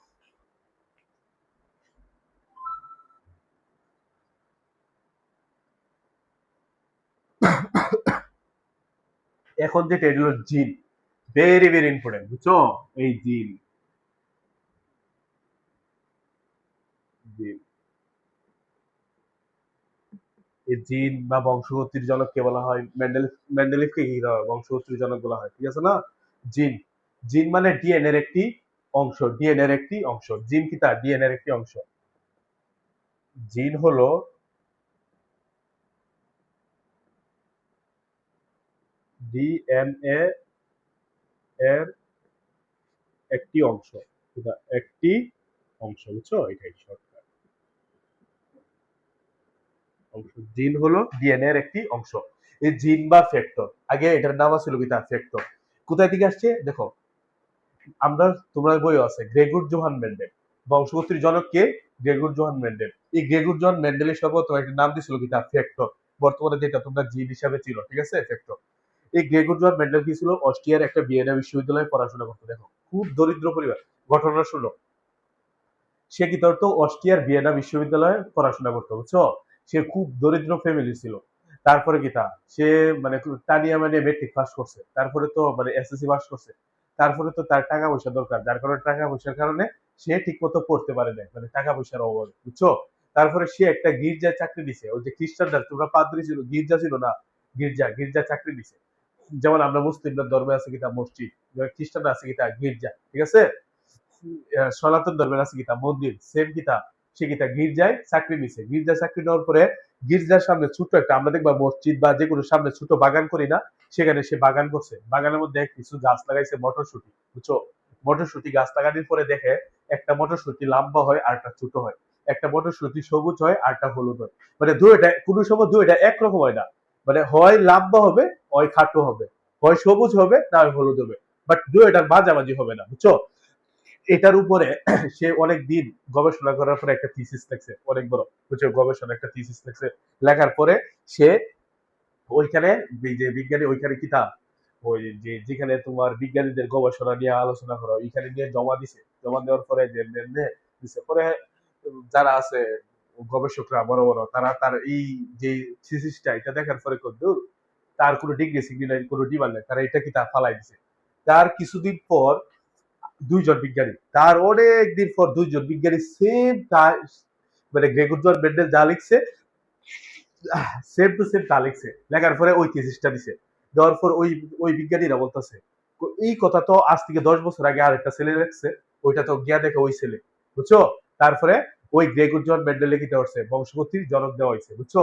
এখন যেটা এগুলো জিন, ভেরি ভেরি ইম্পর্টেন্ট, বুঝছো? এই জিন, জিন, এই জিন বা বংশগতির জনককে বলা হয় মেন্ডেলিফ। মেন্ডেলিফকে কি বলা হয়? বংশগতির জনক বলা হয়, ঠিক আছে না? জিন, জিন মানে ডিএনএর একটি অংশ, ডিএনএর একটি অংশ। জিন কি? তার ডিএনএর একটি অংশ। জিন হলো ডিএনএ এর একটি অংশ, এটা একটি অংশ, বুঝছো? এটাই শর্টকাট অংশ। জিন হলো ডিএনএ এর একটি অংশ। এই জিন বা ফ্যাক্টর, আগে এটার নাম ছিল কি? তা ফ্যাক্টর। কোথায় থেকে আসছে দেখো, আমরা, তোমরা বইও আছে, গ্রেগর জোহান মেন্ডেল। বংশগতির জনক কে? Gregor Johann Mendel. এই গ্রেগর জোহান মেন্ডেলের সর্বপ্রথম একটা নাম দিছিল কি? তা ফ্যাক্টর। বর্তমানে যেটা তোমরা জিন হিসাবে ছিল, ঠিক আছে? ফ্যাক্টর। এই গ্রেগর জোহান মেন্ডেল কি ছিল? অস্ট্রিয়ার একটা ভিয়েনা বিশ্ববিদ্যালয়ে পড়াশোনা করতো। দেখো, খুব দরিদ্র পরিবার। ঘটনা শুনো, সে কি ধরতো অস্ট্রিয়ার ভিয়েনা বিশ্ববিদ্যালয়ে পড়াশোনা করতো, বুঝছো? সে খুব দরিদ্র ফ্যামিলি ছিল। তারপরে কি তা সে মানে টানিয়া মানে মেট্রিক পাস করছে, তারপরে তো মানে এসএসসি পাস করছে। তারপরে তো তার টাকা পয়সা দরকার, যার কারণে টাকা পয়সার কারণে সে ঠিক মতো পড়তে পারে না, মানে টাকা পয়সার অভাবে, বুঝছো? তারপরে সে একটা গির্জায় চাকরি দিছে, ওই যে খ্রিস্টানরা তোমরা পাদ্রী ছিল, গির্জা ছিল না, গির্জা চাকরি দিছে। যেমন আমরা মুসলিমদের ধর্মে আছে কিতা মসজিদ, খ্রিস্টানরা আছে কিতা গির্জা, ঠিক আছে? সনাতন ধর্মের আছে কিতা মন্দির, সেম কিতা সে কিতা গির্জায় চাকরি নিছে। গির্জায় চাকরি নেওয়ার পরে গির্জার সামনে ছোট একটা, আমরা দেখবা মসজিদ বা যে কোনো সামনে ছোট বাগান করি না, সেখানে সে বাগান করছে। বাগানের মধ্যে কিছু গাছ লাগাইছে, মটরশুটি, বুঝছো? মটরশুটি গাছ লাগানোর পরে দেখে একটা মটরশুটি লম্বা হয় আর একটা ছোট হয়, একটা মটরশুটি সবুজ হয় আর একটা হলুদ হয়। মানে দুইটা কোনো সময় দুইটা একরকম হয় না, মানে হয় লম্বা হবে, হয় খাটো হবে, হয় সবুজ হবে, না হয় হলুদ হবে, বাট দুইটার মাঝামাঝি হবে না, বুঝছো? এটার উপরে সে অনেক দিন গবেষণা করার পরে একটা থিসিস লেখছে, অনেক বড় বুঝছো গবেষণা একটা থিসিস লেখছে। লেখার পরে সে ওইখানে, যে বিজ্ঞানী ওইখানে কিতাব, ওই যে যেখানে তোমার বিজ্ঞানীদের গবেষণা নিয়ে আলোচনা করা ওইখানে নিয়ে জমা দিছে। জমা দেওয়ার পরে যে দিছে পরে যারা আছে গবেষকরা বড় বড়, তারা তার এই যে থিসিসটা এটা দেখার পরে দূর, তার কোনো ডিগ্রি সিগ্রি নাই, কোনো ডিমান্ড নাই, তারা এটা কিতাব ফালাই দিছে। তার কিছুদিন পর দুইজন বিজ্ঞানী, তার অনেক দিন পর দুইজন বিজ্ঞানী সেম মানে গ্রেগর জন মেন্ডেল যা লিখছে সেম টু সেম তা লিখছে। লেখার পরে ওই থিসিসটা দিছে। দেওয়ার পর ওই ওই বিজ্ঞানীরা বলতেছে এই কথা তো আজ থেকে 10 বছর আগে আরেকটা ছেলে লিখছে, ওইটা তো গিয়া দেখে ওই ছেলে, বুঝছো? তারপরে ওই গ্রেগর জন মেন্ডেল লিখিতে পারছে, বংশগতির জনক দেওয়া হয়েছে, বুঝছো?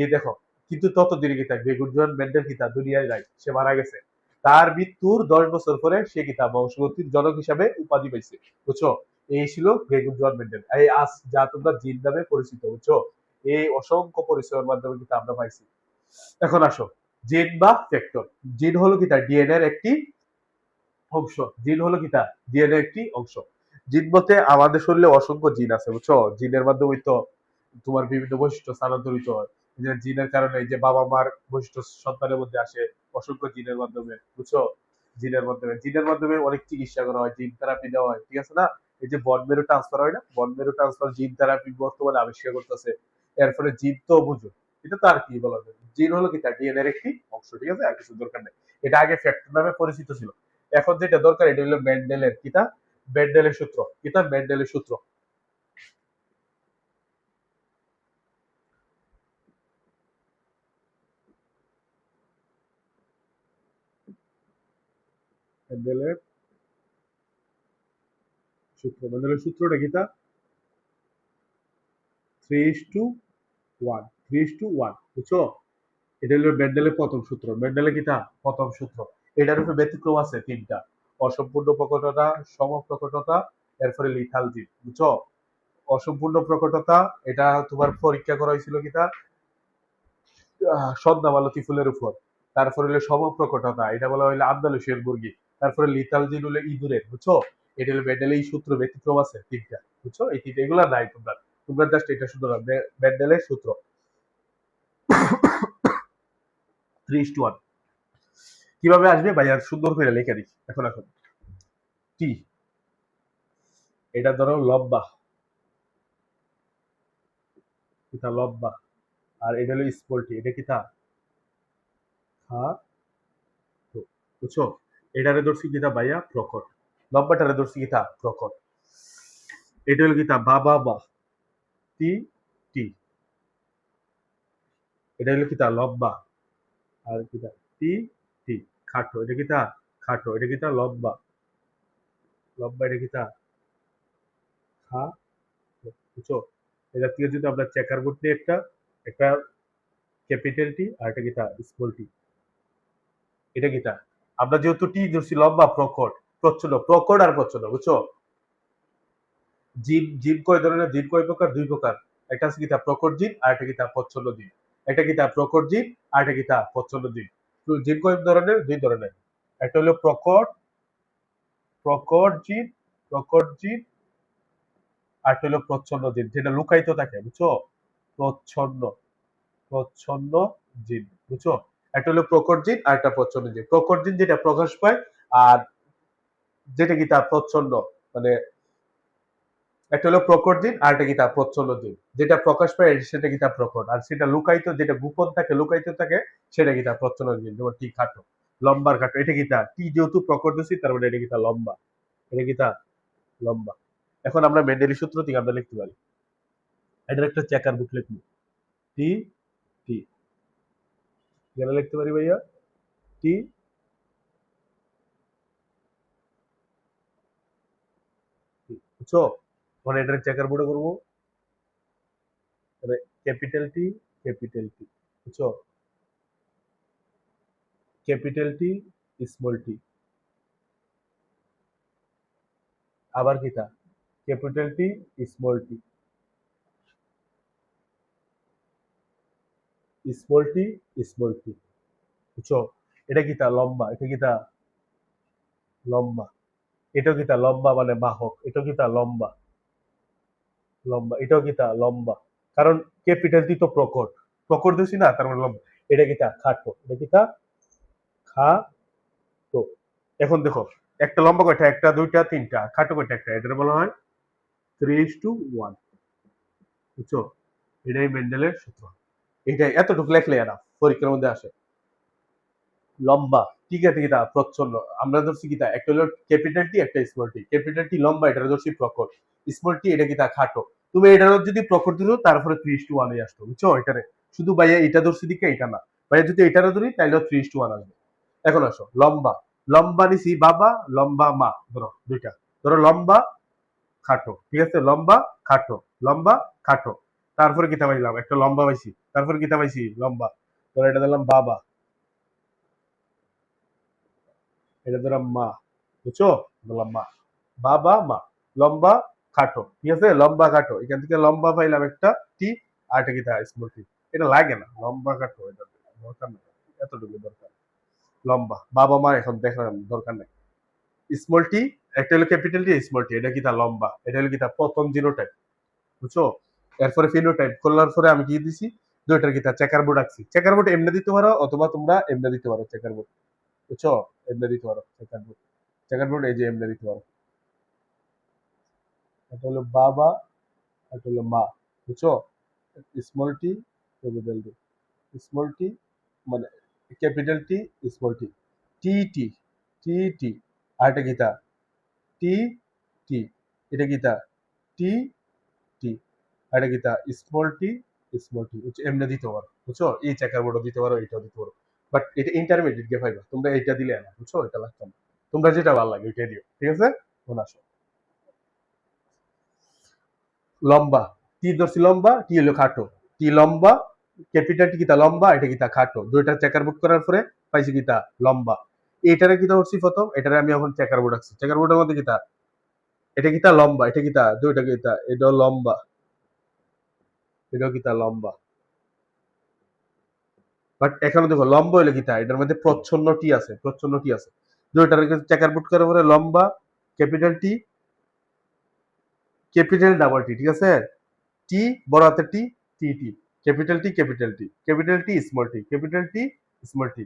এই দেখো, কিন্তু ততদিনে কিতা গ্রেগর জন মেন্ডেল কিতা দুনিয়ায় নাই, সে মারা গেছে। তার মৃত্যুর 10 বছর পরে সে কিতা বংশগতির জনক হিসাবে উপাধি পাইছে, বুঝছো? এই ছিল গ্রেগর জন মেন্ডেল, এই আজ যা তোমরা জিন নামে পরিচিত, বুঝছো? এই অসংখ্য পরিচয়ের মাধ্যমে কিন্তু আমরা পাইছি। এখন আসো, জিন বা ফ্যাক্টর। জিন হলো কি তার ডিএনএ এর একটি অংশ। জিন হলো কি তার ডিএনএ একটি অংশ। জিন বলতে আমাদের শরীরে অসংখ্য জিন আছে, বুঝছো? জিনের মাধ্যমে তো তোমার বিভিন্ন বৈশিষ্ট্য স্থানান্তরিত হয়। যে জিনের কারণে যে বাবা মার বৈশিষ্ট্য সন্তানের মধ্যে আসে অসংখ্য জিনের মাধ্যমে, বুঝছো? জিনের মাধ্যমে অনেক চিকিৎসা করা হয়, জিন থেরাপি দেওয়া হয়, ঠিক আছে না? এই যে বন মেরু ট্রান্সফার হয় না, বন মেরু ট্রান্সফার জিন থেরাপি বর্তমানে আবিষ্কার করতেছে। এর ফলে জিন তো বুঝো, এটা তো আর কি বলা যায়, জিন হলো কি তার ডিএনএ এর একটি অংশ, ঠিক আছে? আর কিছু দরকার নেই। এটা আগে ফ্যাক্টর নামে পরিচিত ছিল। এখন যেটা দরকার এটা হলো মেন্ডেলের কিতা, মেন্ডেলের সূত্র। কিতা মেন্ডেলের সূত্র। মেন্ডেলের সূত্র, মেন্ডেলের সূত্রটা কিতা? 3:1, 3:1, বুঝছো? এটা হলো মেন্ডেলের প্রথম সূত্র। মেন্ডেলের কিতা প্রথম সূত্র। এটার উপরে ব্যতিক্রম আছে তিনটা: অসম্পূর্ণ প্রকটতা, সমপ্রকটতা, এরপরে লিথাল জিন, বুঝছো? অসম্পূর্ণ প্রকটতা এটা তোমার পরীক্ষা করা হয়েছিল কিতা সন্ধ্যা মালতী ফুলের উপর। তারপরে হলো সমপ্রকটতা, এটা বলা হইলো আন্দালুসিয়ান মুরগি। তারপরে লিথাল জিন হলো ইঁদুরের, বুঝছো? এটা হলো মেন্ডেলের এই সূত্র ব্যতিক্রম আছে তিনটা, বুঝছো? এই তিনটা এগুলা নাই তোমরা, তোমরা জাস্ট এটা শুধু মেন্ডেলের সূত্র। 3:1 কিভাবে আসবে ভাইয়া? সুন্দর করে লিখে দিই। এখন এখন টি, এটা ধরো লম্বা, কিতা লম্বা, আর এটা হলো স্মল টি, এটা কিতা খাটো, বুঝছো? এটারে ধরছি কিতা ভাইয়া প্রকট, লম্বাটারে ধরছি কিতা প্রকট। এটা হলো কিতা বাবা বা টি টি, এটা হলো কিতা লম্বা, আর কিতা টি টি খাটো, এটা কিতা খাটো, এটা কিতা লম্বা, লম্বা, এটা কিতা খা, বুঝছো? এটা থেকে যদি আমরা চেকার বোর্ড নিয়ে একটা একটা ক্যাপিটাল টি আর এটা কিতা স্মল টি, এটা কিতা আমরা যেহেতু টি ধরছি লম্বা, প্রকট, প্রচ্ছন্ন, প্রকট আর প্রচ্ছন্ন, বুঝছো? জীব, জীব কয় ধরনের, জীব কয় প্রকার? দুই প্রকার। একটা আছে কিতা প্রকট জীব আর একটা কিতা প্রচ্ছন্ন জীব। একটা কিতা প্রকট জীব আর একটা কিতা প্রচ্ছন্ন জীব। তো জীব কয় ধরনের? দুই ধরনের। একটা হলো প্রকট, প্রকট জীব, প্রকট জীব, আর একটা হলো প্রচ্ছন্ন জীব যেটা লুকায়িত থাকে, বুঝছো? প্রচ্ছন্ন, প্রচ্ছন্ন জিন, বুঝছো? একটা হলো প্রকট জিন আর একটা প্রচ্ছন্ন জিন। প্রকট জিন যেটা প্রকাশ পায়, আর যেটা কি তার প্রচ্ছন্ন, মানে একটা হলো প্রকট জিন আর একটা কি তার প্রচ্ছন্ন জিন। যেটা প্রকাশ পায় সেটা কি তার প্রকট, আর সেটা লুকায়িত, যেটা গোপন থাকে, লুকায়িত থাকে, সেটা কি তার প্রচ্ছন্ন জিন। যেমন টি খাটো, লম্বার খাটো, এটা কি তার টি যেহেতু প্রকট দিচ্ছি তার মানে এটা কি তার লম্বা, এটা কি তার লম্বা। এখন আমরা মেন্ডেলি সূত্র থেকে আমরা লিখতে পারি এটার একটা চেকার বুক লিখবো, টি টি গেলে লিখতে পারি ভাইয়া, টি টি, বুঝছো? মানে এটার চেকার বোর্ডে করবো, ক্যাপিটাল টি, ক্যাপিটাল টি, বুঝছো? ক্যাপিটাল টি, স্মল টি, আবার কিতা, capital T, small T, small T, small টি, বুঝছো? এটা কিতা লম্বা, এটা কিতা লম্বা, এটাও কিতা লম্বা মানে বাহক, এটাও কিতা লম্বা, লম্বা, এটাও কিতা লম্বা, কারণ ক্যাপিটাল টি তো প্রকট, প্রকট দিছি না, তার মানে লম্বা। এটা কিতা খাটো, এটা কিতা খাটো। এখন দেখো, একটা লম্বা কয়টা, একটা দুইটা তিনটা, খাটো কয়টা একটা, এটা বলা হয় 3:1, বুঝছো? এটাই মেন্ডেলের সূত্র। এটাই এতটুকু লেখলে এরা পরীক্ষার মধ্যে আসে। লম্বা, ঠিক আছে, কিতা প্রচ্ছন্ন, আমরা ধরছি কিতা, একটা হলো ক্যাপিটাল টি, একটা স্মল টি। ক্যাপিটাল টি লম্বা, এটা ধরছি প্রকট। স্মল টি এটা কিতা খাটো। তুমি এটার যদি প্রকট দিতো, তারপরে 3:1 আসতো, বুঝছো? এটারে শুধু ভাইয়া এটা ধরছি দিকে, এটা না ভাইয়া, যদি এটারও ধরি তাহলে 3:1 আসবে। এখন আসো লম্বা, লম্বা নিছি বাবা, লম্বা মা, ধরো দুইটা, ধরো লম্বা খাটো, ঠিক আছে, লম্বা খাটো, লম্বা খাটো, তারপরে কিতা পাইলাম, একটা লম্বা পাইছি, তারপরে কিতা পাইছি লম্বা, ধরো এটা দিলাম বাবা, এটা দিলাম মা, বুঝছো? বললাম মা, বাবা মা, লম্বা খাটো, ঠিক আছে, লম্বা খাটো, এখান থেকে লম্বা পাইলাম একটা টি, আর এটা কিতা স্মল টি। এটা লাগে না লম্বা খাটো, এটা দরকার নেই, এতটুকু দরকার। লম্বা বাবা মা এখন দেখার দরকার নেই। স্মল টি, একটা হলো ক্যাপিটাল টি, স্মল টি, এটা কিতা লম্বা, এটা হলো কিতা প্রথম জিনোটাইপ, বুঝছো? এরপরে ফিনোটাইপ করলার পরে আমি কি দিছি, দুইটার কিতা চেকার বোর্ড আঁকছি। চেকার বোর্ড এমনি দিতে পারো, অথবা তোমরা এমনি দিতে পারো চেকার বোর্ড, বুঝছো? এমনি দিতে পারো চেকার বোর্ড, চেকার বোর্ড এই যে এমনি দিতে পারো। এটা হলো বাবা, এটা হলো মা, বুঝছো? Small T, capital T, small টি, মানে ক্যাপিটাল টি, স্মল টি, টি টি, টি টি, আর এটা কিতা টি টি, এটা কিতা টি টি, আর এটা কিতা স্মল টি, স্মল টি, এমনি দিতে পারো, বুঝছো? এই চেকার বোর্ডও দিতে পারো, এটাও দিতে পারো, বাট এটা ইন্টারমিডিয়েট গে পাইবা, তোমরা এটা দিলে না, বুঝছো? এটা লাগতো না, তোমরা যেটা ভালো লাগে ওইটা দিও, ঠিক আছে? এখন আসো লম্বা, টি ধরছি লম্বা, টি হলো খাটো, টি লম্বা, ক্যাপিটাল টি কিতা লম্বা, এটা কিতা খাটো, দুইটা চেকার বোর্ড করার পরে পাইছি কিতা লম্বা। এটারে কিতা করছি প্রথম, এটারে আমি এখন চেকার বোর্ড আঁকছি, চেকার বোর্ডের মধ্যে কিতা, এটা কিতা লম্বা, এটা কিতা দুইটা কিতা, এটাও লম্বা, এটাও কিতা লম্বা, বাট এখানে দেখো লম্বা হইলে কিতা, এটার মধ্যে প্রচ্ছন্ন টি আছে, প্রচ্ছন্ন টি আছে, দুইটার চেকার বোর্ড করার পরে লম্বা, capital T, capital double T, ঠিক আছে, টি বড় হাতের T, T T, capital T, capital T, capital T, small T, capital T, small T,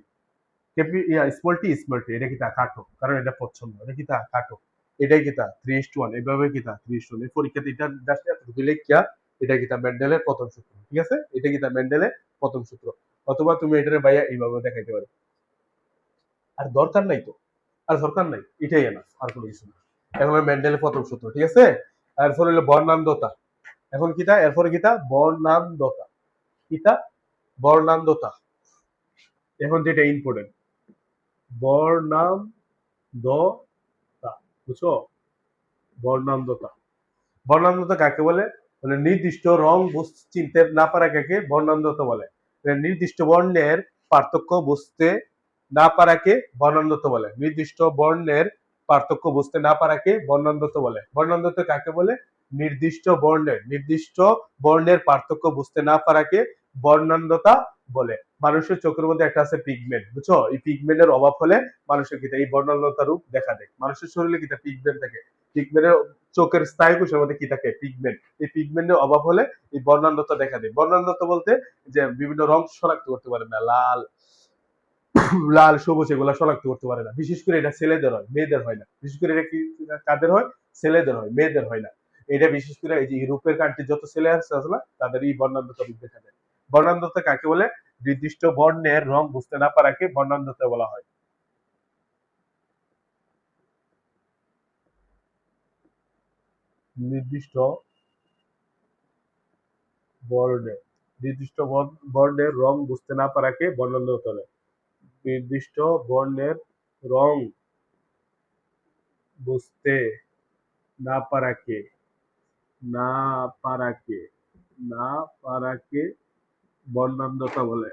small T, small T, এটা কি তা কাটো, কারণ এটা পছন্দ, এটা কি তা কাটো, এটাই কি তা 3:1, এভাবে কি তা 3:1, এই পরীক্ষাতে এটা জাস্ট এতটুকু লিখিয়া, এটা কি তা মেন্ডেলের প্রথম সূত্র, ঠিক আছে, এটা কি তা মেন্ডেলের প্রথম সূত্র, অথবা তুমি এটারে ভাইয়া এইভাবে দেখাইতে পারো। আর দরকার নাই তো, আর দরকার নাই, এটাই না, আর কোনো কিছু না। এখন মেন্ডেলের প্রথম সূত্র, ঠিক আছে, এরপর হলো বর্ণান্ধতা। এখন কিতা, এরপরে কিতা বর্ণান্ধতা, কিতা বর্ণান্ধতা, এখন যেটা ইম্পর্টেন্ট, বর্ণান্ধতা, বুঝছো? বর্ণান্ধতা, বর্ণান্ধতা কাকে বলে? মানে নির্দিষ্ট রং বুঝতে চিনতে না পারা কাকে বর্ণান্ধতা বলে। মানে নির্দিষ্ট বর্ণের পার্থক্য বুঝতে না পারাকে বর্ণান্ধতা বলে। নির্দিষ্ট বর্ণের পার্থক্য বুঝতে না পারাকে বর্ণান্ধতা বলে। বর্ণান্ধতা কাকে বলে? নির্দিষ্ট বর্ণের পার্থক্য বুঝতে না পারাকে বর্ণান্ধতা বলে। মানুষের চোখের মধ্যে একটা আছে পিগমেন্ট, বুঝছো? এই পিগমেন্টের অভাব হলে মানুষের কিতা এই বর্ণান্ধতা রূপ দেখা দেয়। মানুষের শরীরে কিতা পিগমেন্ট থাকে, পিগমেন্টের চোখের স্নায়ুকোষের মধ্যে কি থাকে পিগমেন্ট, এই পিগমেন্টের অভাব হলে এই বর্ণান্ধতা দেখা দেয়। বর্ণান্ধতা বলতে যে বিভিন্ন রং শনাক্ত করতে পারে না, লাল লাল সবুজ এগুলা শনাক্ত করতে পারে না। বিশেষ করে এটা ছেলেদের হয়, মেয়েদের হয় না। বিশেষ করে এটা কি কাদের হয়? ছেলেদের হয়, মেয়েদের হয় না। এটা বিশেষ করে এই যে ইউরোপের কান্ট্রি যত ছেলে আছে না, তাদের এই বর্ণান্ধতা রূপ দেখা যায়। বর্ণান্ধতা কাকে বলে? নির্দিষ্ট বর্ণের রং বুঝতে না পারাকে বর্ণান্ধতা বলা হয়। নির্দিষ্ট বর্ণে নির্দিষ্ট বর্ণের রং বুঝতে না পারাকে বর্ণান্ধতা বলে। নির্দিষ্ট বর্ণের রং বুঝতে না পারাকে না পারাকে না পারাকে বর্ণান্ধতা বলে।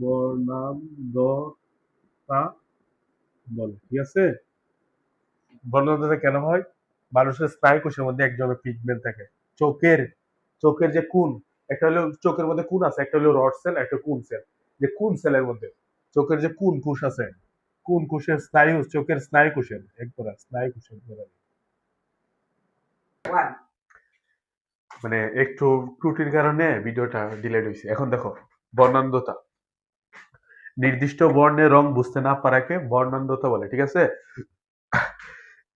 বর্ণান্ধতা বলে, ঠিক আছে। বর্ণান্ধতা কেন হয়? মানুষের স্নায়ু কোষের মধ্যে এক ধরনের পিগমেন্ট থাকে। চোখের চোখের যে কোণ, একটা হলো চোখের মধ্যে কোণ আছে, একটা হলো রড সেল, একটা কোণ সেল। যে কোণ সেলের মধ্যে চোখের যে কোণ কোষ আছে, কোণ কোষের স্নায়ু, চোখের স্নায়ু কোষের একবার স্নায়ু কোষের মানে একটু ত্রুটির কারণে ভিডিওটা ডিলেট হয়েছে। এখন দেখো, বর্ণান্ধতা নির্দিষ্ট বর্ণের রং বুঝতে না পারাকে বর্ণান্ধতা বলে, ঠিক আছে।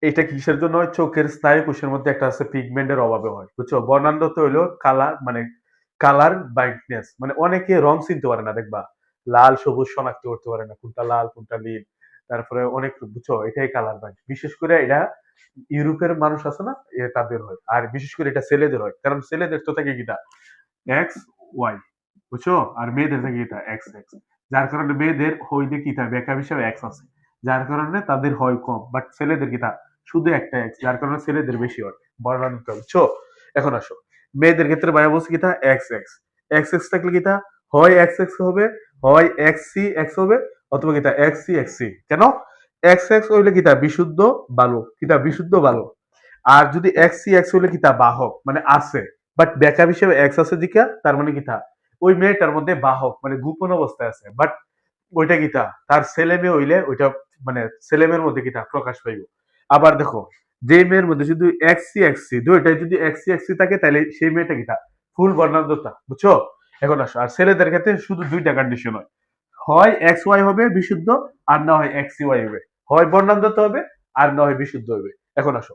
এটা কিসের জন্য হয়? চোখের স্নায়ু কোষের মধ্যে একটা আছে পিগমেন্টের অভাবে হয়, বুঝছো। বর্ণান্ধতা হইলো কালার মানে কালার ব্লাইন্ডনেস, মানে অনেকে রং চিনতে পারে না, দেখবা লাল সবুজ শনাক্ত করতে পারে না, কোনটা লাল কোনটা নীল। তারপরে অনেক, বুঝছো, এটাই কালার ব্লাইন্ড। বিশেষ করে এটা ইউরোপের মানুষ আছে না, তাদের হয়। আর বিশেষ করে এটা ছেলেদের হয়, কারণ ছেলেদের তো থাকে কিটা এক্স ওয়াই, বুঝছো, আর মেয়েদের থাকে এটা এক্স এক্স। যার কারণে মেয়েদের হইতে কিটা ব্যাকআপ হিসাবে এক্স আছে, যার কারণে তাদের হয় কম। বাট ছেলেদের কিটা শুধু একটা এক্স, যার কারণে ছেলেদের বেশি হয় বর্ণান্ধতা, বুঝছো। এখন আসো, মেয়েদের ক্ষেত্রে ভাইয়া বলছি কিটা এক্স এক্স। এক্স এক্স থাকলে কিটা হয় এক্স এক্স হবে, হয় এক্স সি এক্স হবে, অথবা কিটা এক্স সি এক্স সি। কেন? এক্স এক্স হইলে কিটা বিশুদ্ধ বালু, কিটা বিশুদ্ধ বালু। আর যদি এক্স সি এক্স হইলে কিটা বাহক, মানে আছে, বাট ব্যাকআপ হিসেবে এক্স আছে দিকা, তার মানে কিটা ওই মেয়েটার মধ্যে বাহক মানে গোপন অবস্থায় আছে। বাট ওইটা কিটা তার ছেলে মেয়ে হইলে ওইটা মানে ছেলে মেয়ের মধ্যে কিটা প্রকাশ পাইব। আবার দেখো, যে মেয়ের মধ্যে শুধু এক্স সি দুইটাই যদি এক্স সি থাকে, তাহলে সেই মেয়েটা কিটা ফুল বর্ণান্ধতা, বুঝছো। এখন আসো, আর ছেলেদের ক্ষেত্রে শুধু দুইটা কন্ডিশন হয়, হয় এক্স ওয়াই হবে বিশুদ্ধ, আর না হয় এক্স সি ওয়াই হবে, হয় বর্ণান্ধতা হবে আর না হয় বিশুদ্ধ হবে। এখন আসো,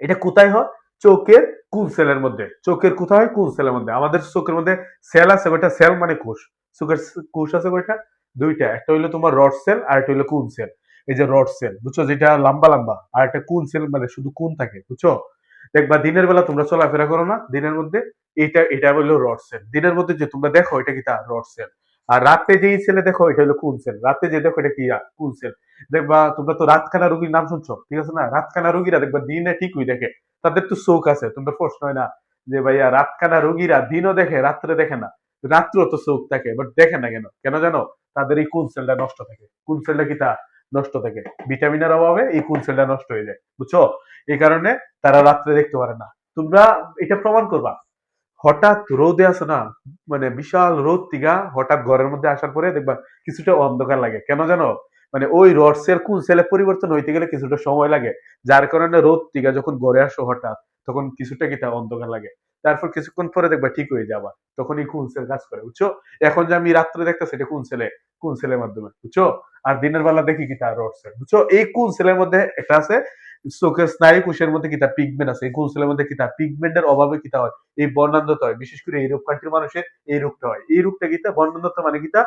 এটা কোথায় হয়? চোখের কোন সেলের মধ্যে। চোখের কোথায় হয়? কোন সেলের মধ্যে। আমাদের চোখের মধ্যে সেল আছে, ওইটা সেল মানে কোষ। চোখের কোষ আছে কয়টা? দুইটা, একটা হইলো তোমার রড সেল আর একটা হইলো কোন সেল। এই যে রড সেল, বুঝছো, যেটা লম্বা লম্বা, আর একটা কোন সেল মানে শুধু কোন থাকে, বুঝছো। দেখবা দিনের বেলা তোমরা চলাফেরা করো না, দিনের মধ্যে এটা এটা হইলো রড সেল। দিনের মধ্যে যে তোমরা দেখো এটা কি তা রড সেল। আর রাতে যেই ছেলে দেখো এটা হলো কোন সেল, রাতে যে দেখো এটা কি কোন সেল। দেখবা তোমরা তো রাতকানা রোগীর নাম শুনছো, ঠিক আছে না? রাতকানা রোগীরা দেখবা দিনে ঠিকই দেখে, তাদের তো চোখ আছে। তোমরা প্রশ্ন হয় না যে ভাইয়া রাতকানা রোগীরা দিনও দেখে রাত্রে দেখে না? রাত্রেও তো চোখ থাকে, বাট দেখে না কেন? কেন জানো? তাদের এই কোন সেলটা নষ্ট থাকে। কোন সেলটা কি তা নষ্ট থাকে, ভিটামিনের অভাবে এই কোন সেলটা নষ্ট হয়ে যায়, বুঝছো। এই কারণে তারা রাত্রে দেখতে পারে না। তোমরা এটা প্রমাণ করবা, হঠাৎ রোদে আসে না, মানে বিশাল রোদ তিগা হঠাৎ ঘরের মধ্যে আসার পরে দেখবা কিছুটা অন্ধকার লাগে, কেন জানো? মানে ওই রড সেল কোন সেলে পরিবর্তন হইতে গেলে কিছুটা সময় লাগে, যার কারণে রোদ তিগা যখন ঘরে আসো হঠাৎ, তখন কিছুটা কিটা অন্ধকার লাগে। তারপর কিছুক্ষণ পরে দেখবা ঠিক হয়ে যাবা, তখন এই কোন সেল কাজ করে, বুঝছো। এখন যে আমি রাত্রে দেখতেছি এটা কোন সেলের মাধ্যমে, বুঝছো। আর দিনের বেলা দেখি কিটা রড সেল, বুঝছো। এই কোন সেলের মধ্যে একটা আছে চোখের স্নায়ু কোষের মধ্যে কিতা পিগমেন্ট আছে, এই কোন সেলের মধ্যে কিতা পিগমেন্টের অভাবে কিতা হয় এই বর্ণান্ধতা হয়। বিশেষ করে ইউরোপ কান্ট্রির মানুষের এই রোগটা হয়। এই রোগটা কিতা বর্ণান্ধতা মানে কিতা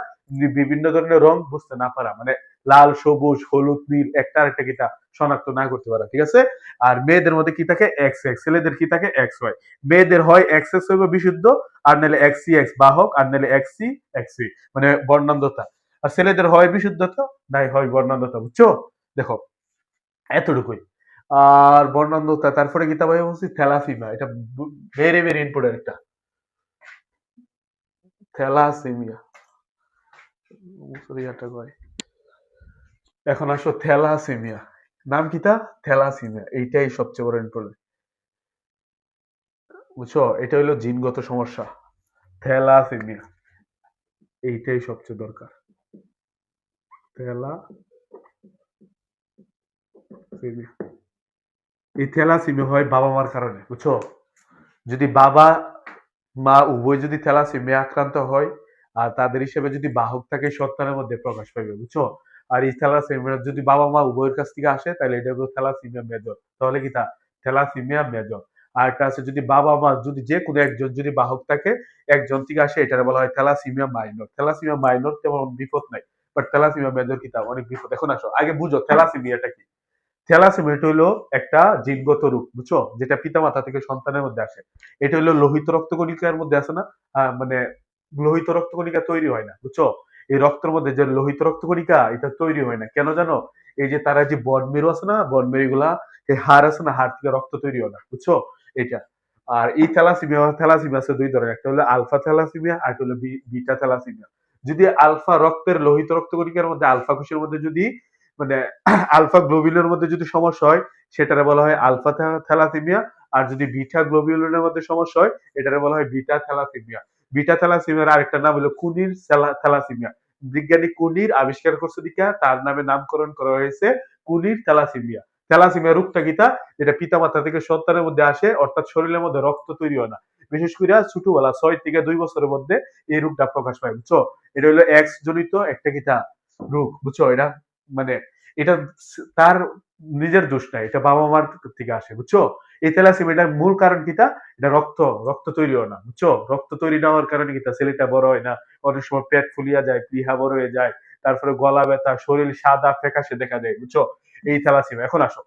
বিভিন্ন ধরনের রং বুঝতে না পারা, মানে লাল সবুজ হলুদ নীল একটা আরেকটা কিতা শনাক্ত না করতে পারা, ঠিক আছে। আর মেয়েদের মধ্যে কি থাকে এক্স এক্স, ছেলেদের কি থাকে এক্স ওয়াই। মেয়েদের হয় এক্স এক্স হইবে বিশুদ্ধ, আর নাহলে এক্স সি এক্স বাহক, আর নাহলে এক্স সি এক্স সি মানে বর্ণান্ধতা। আর ছেলেদের হয় বিশুদ্ধতা, নাই হয় বর্ণান্ধতা, বুঝছো। দেখো, এতটুকুই। আর বর্ণান্ধতা, তারপরে গীতা ভাই বলছি থ্যালাসিমিয়া, এটা ভেরি ভেরি ইম্পর্টেন্ট একটা, থ্যালাসেমিয়া। মুসুরিয়াটা কয়। এখন আসো থ্যালাসেমিয়া, নাম কিতা? থ্যালাসেমিয়া, এইটাই সবচেয়ে বড় ইম্পর্টেন্ট, বুঝছো। এটা হলো জিনগত সমস্যা, থ্যালাসেমিয়া, এইটাই সবচেয়ে দরকার। থ্যালাসেমিয়া, এই থ্যালাসেমিয়া হয় বাবা মার কারণে, বুঝছো। যদি বাবা মা উভয় যদি থ্যালাসেমিয়া আক্রান্ত হয়, আর তাদের হিসেবে যদি বাহক থাকে, সন্তানের মধ্যে প্রকাশ পাইবে, বুঝছো। আর এই থ্যালাসেমিয়া যদি বাবা মা উভয়ের কাছ থেকে আসে, তাহলে এটা হলো থ্যালাসেমিয়া মেজর। তাহলে কি তা থ্যালাসেমিয়া মেজর। আর একটা আছে, যদি বাবা মা যদি যে কোনো একজন যদি বাহক থাকে, একজন থেকে আসে, এটা বলা হয় থ্যালাসেমিয়া মাইনর। থ্যালাসেমিয়া মাইনর তেমন বিপদ নাই, বাট থ্যালাসেমিয়া মেজর কি তা অনেক বিপদ। এখন আসো আগে বুঝো থ্যালাসেমিয়াটা কি। থ্যালাসেমিয়া এটা হলো একটা জিনগত রোগ, বুঝছো, যেটা পিতামাতা থেকে সন্তানের মধ্যে আসে। এটা হলো লোহিত রক্তকণিকার মধ্যে আছে না, মানে লোহিত রক্তকণিকা তৈরি হয় না, বুঝছো। এই রক্তের মধ্যে যে লোহিত রক্তকণিকা এটা তৈরি হয় না কেন জানো? এই যে তারা যে বন মেরু আছে না, বন মেরু গুলা, এই হাড় আছে না, হাড় থেকে রক্ত তৈরি হয় না, বুঝছো, এটা। আর এই থ্যালাসিমিয়া আছে দুই ধরনের, একটা হলো আলফা থ্যালাসিমিয়া আর একটা হলো বিটা থ্যালাসিমিয়া। যদি আলফা রক্তের লোহিত রক্তকণিকার মধ্যে আলফা কোষের মধ্যে যদি মানে আলফা গ্লোবিউলের মধ্যে যদি সমস্যা হয়, সেটারে বলা হয় আলফা থ্যালাসিমিয়া। আর যদি বিটা গ্লোবিউলের মধ্যে সমস্যা হয়, এটারে বলা হয় বিটা থ্যালাসিমিয়া। বিটা থ্যালাসিমিয়ার আরেকটা নাম হলো কুনির থ্যালাসিমিয়া। বিজ্ঞানী কুনির আবিষ্কার করছে দিকা তার নামে নামকরণ করা হয়েছে কুনির থ্যালাসিমিয়া। থ্যালাসিমিয়া রোগটা কিতা, যেটা পিতামাতা থেকে সন্তানের মধ্যে আসে, অর্থাৎ শরীরের মধ্যে রক্ত তৈরি হয় না। বিশেষ করে ছোটবেলা 6 থেকে 2 বছরের মধ্যে এই রোগটা প্রকাশ পায়, বুঝছো। এটা হলো এক্স জনিত একটা কিতা রোগ, বুঝছো। এটা মানে এটা তার নিজের দোষ নাই, এটা বাবা মার থেকে আসে, বুঝছো। এই থ্যালাসেমিয়াটার মূল কারণ কিটা, এটা রক্ত তৈরি হয় না, বুঝছো। রক্ত তৈরি না হওয়ার কারণে কিটা ছেলেটা বড় হয় না, অনেক সময় পেট ফুলিয়া যায়, প্লীহা বড় হয়ে যায়, তারপরে গলা ব্যথা, শরীর সাদা ফ্যাকাশে দেখা যায়, বুঝছো। এই থ্যালাসেমিয়া। এখন আসো,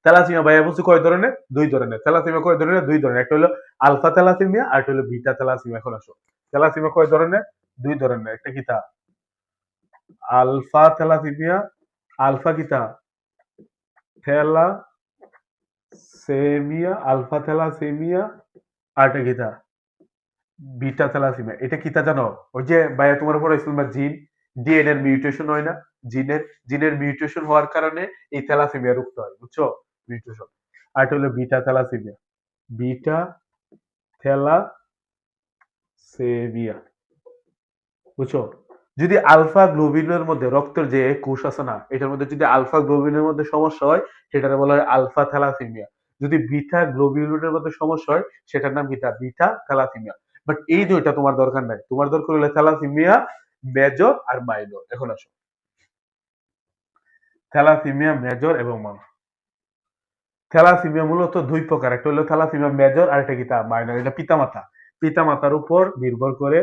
থ্যালাসেমিয়া ভাইয়া বলছি কয় ধরনের? দুই ধরনের। থ্যালাসেমিয়া কয় ধরনের? দুই ধরনের। একটা হলো আলফা থ্যালাসেমিয়া আর একটা হলো বিটা থ্যালাসেমিয়া। এখন আসো, থ্যালাসেমিয়া কয় ধরনের? দুই ধরনের। একটা কিতা আলফা থ্যালাসেমিয়া, আলফা কিতা থ্যালাসেমিয়া, আলফা থ্যালাসেমিয়া, আরেকটা কিতা বিটা থ্যালাসেমিয়া। এটা কিতা জানো? ওই যে ভাইয়া তোমার উপর ইসলাম জিন, ডিএনএ এর মিউটেশন হয় না, জিনের মিউটেশন হওয়ার কারণে এই থ্যালাসেমিয়া রোগটা হয়, বুঝছো। মিউটেশন। আর এটা হলো বিটা থ্যালাসেমিয়া, বিটা থ্যালাসেমিয়া, বুঝছো। যদি আলফা গ্লোবিনের মধ্যে রক্তের যে কোষ আছে না, এটার মধ্যে যদি আলফা গ্লোবিনের মধ্যে সমস্যা হয়, সেটাকে বলা হয় আলফা থ্যালাসেমিয়া। যদি বিটা গ্লোবিউলের মধ্যে সমস্যা হয়, সেটার নাম বিটা থ্যালাসেমিয়া। বাট এই দুইটা তোমার দরকার নাই, তোমার দরকার হলো থ্যালাসেমিয়া মেজর আর মাইনর। এখন আসো, থ্যালাসেমিয়া মেজর এবং মাইনর। থ্যালাসেমিয়া মূলত দুই প্রকার, একটা হলো থ্যালাসেমিয়া মেজর আর একটা কিতা মাইনর। এটা পিতামাতার উপর নির্ভর করে।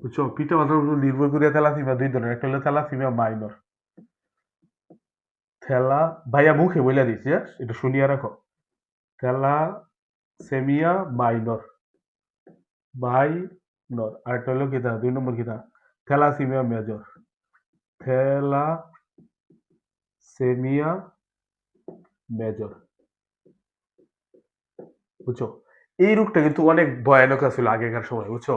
বুঝছো, পিতামাতার উপর নির্ভর করে থ্যালাসেমিয়া দুই ধরনের, একটা হলো থ্যালাসেমিয়া মাইনর। থেলা ভাইয়া মুখে বলে দিচ্ছি, একটু শুনিয়া রাখো। Thalassaemia minor, minor. আর একটা হলো কিতা, 2 নম্বর কিতা থ্যালাসেমিয়া মেজর, থ্যালাসেমিয়া মেজর, বুঝছো। এই রোগটা কিন্তু অনেক ভয়ানক ছিল আগেকার সময়, বুঝছো।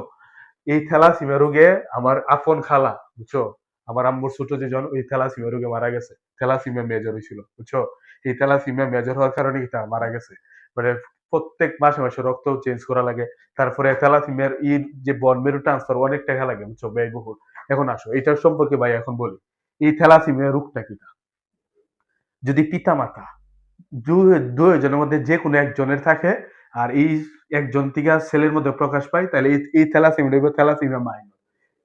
এই থ্যালাসেমিয়া রোগে আমার আপন খালা, বুঝছো, আমার আম্মুর ছোট যে জন, ওই থ্যালাসেমিয়া রোগে মারা গেছে। থ্যালাসেমিয়া মেজর হয়েছিল, বুঝছো। এই থ্যালাসেমিয়া মেজর হওয়ার কারণে কি তা মারা গেছে। মানে প্রত্যেক মাসে মাসে রক্ত চেঞ্জ করা লাগে। তারপরে থ্যালাসেমিয়ার যে বন মেরু ট্রান্সফার অনেক টাকা লাগে, বুঝছো, ব্যয়বহুল। এখন আসো এটার সম্পর্কে ভাই এখন বলি। এই থ্যালাসেমিয়া রোগটা কি? যদি পিতামাতা দুইজনের মধ্যে যে কোনো একজনের থাকে, আর এই একজন থেকে ছেলের মধ্যে প্রকাশ পায়, তাহলে এই থ্যালাসেমিয়া মাইনর।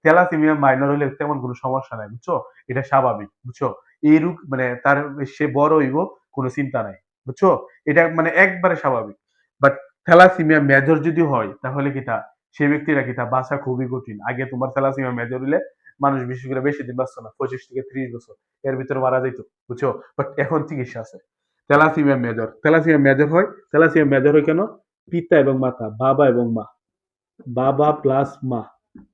থ্যালাসেমিয়া মাইনর হলে তেমন কোনো সমস্যা নাই, বুঝছো। এটা স্বাভাবিক, বুঝছো। এই রোগ মানে তার সে বড় হইব, কোনো চিন্তা নাই, বুঝছো। এটা মানে একবারে স্বাভাবিক। বাট থ্যালাসেমিয়া মেজর যদি হয়, তাহলে কিতা সেই ব্যক্তিরা কিতা বাঁচা খুবই কঠিন। আগে তোমার থ্যালাসেমিয়া মেজর হইলে মানুষ বিশেষ করে বেশি দিন বাঁচতো না, 25 থেকে 30 বছর এর ভিতরে মারা যেত, বুঝছো। বাট এখন চিকিৎসা আছে। থ্যালাসেমিয়া মেজর হয়, থ্যালাসেমিয়া মেজর হয় কেন? পিতা এবং মাতা, বাবা এবং মা, বাবা প্লাস মা,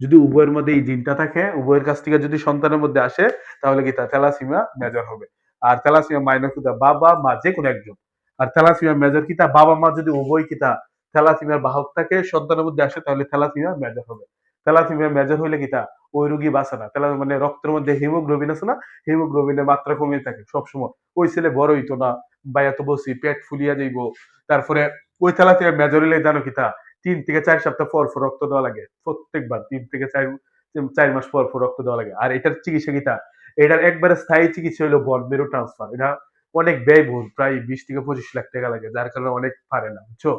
যদি উভয়ের মধ্যে এই জিনটা থাকে, উভয়ের কাছ থেকে যদি সন্তানের মধ্যে আসে, তাহলে কি তা থ্যালাসেমিয়া মেজর হবে। আর থ্যালাসেমিয়া মাইনর কি তা বাবা মা যে কোনো একজন। আর থ্যালাসেমিয়া মেজর কি তা বাবা মা যদি উভয় কি তা থ্যালাসেমিয়ার বাহক থাকে, সন্তানের মধ্যে আসে, তাহলে থ্যালাসেমিয়া মেজর হবে। থ্যালাসেমিয়া মেজর হইলে কি তা ওই রোগী বাঁচে না। মানে রক্তের মধ্যে হিমোগ্লোবিন আছে না, হিমোগ্লোবিনের মাত্রা কমে থাকে সবসময়। ওই ছেলে বড় হইতো না, বা এত বসি পেট ফুলিয়া যাইব। তারপরে ওই থ্যালাসেমিয়া মেজর হইলে জানো কি তা 3 থেকে 4 সপ্তাহ পর পর রক্ত দেওয়া লাগে, প্রত্যেকবার 3 থেকে 4 মাস পর পর রক্ত দেওয়া লাগে। আর এটার চিকিৎসা কিতা, এটার একবারে স্থায়ী চিকিৎসা হলো বন মেরু ট্রান্সফার। এটা অনেক ব্যয়বহুল, প্রায় 20 থেকে 25 লাখ টাকা লাগে, যার কারণে অনেক পারে না, বুঝছো।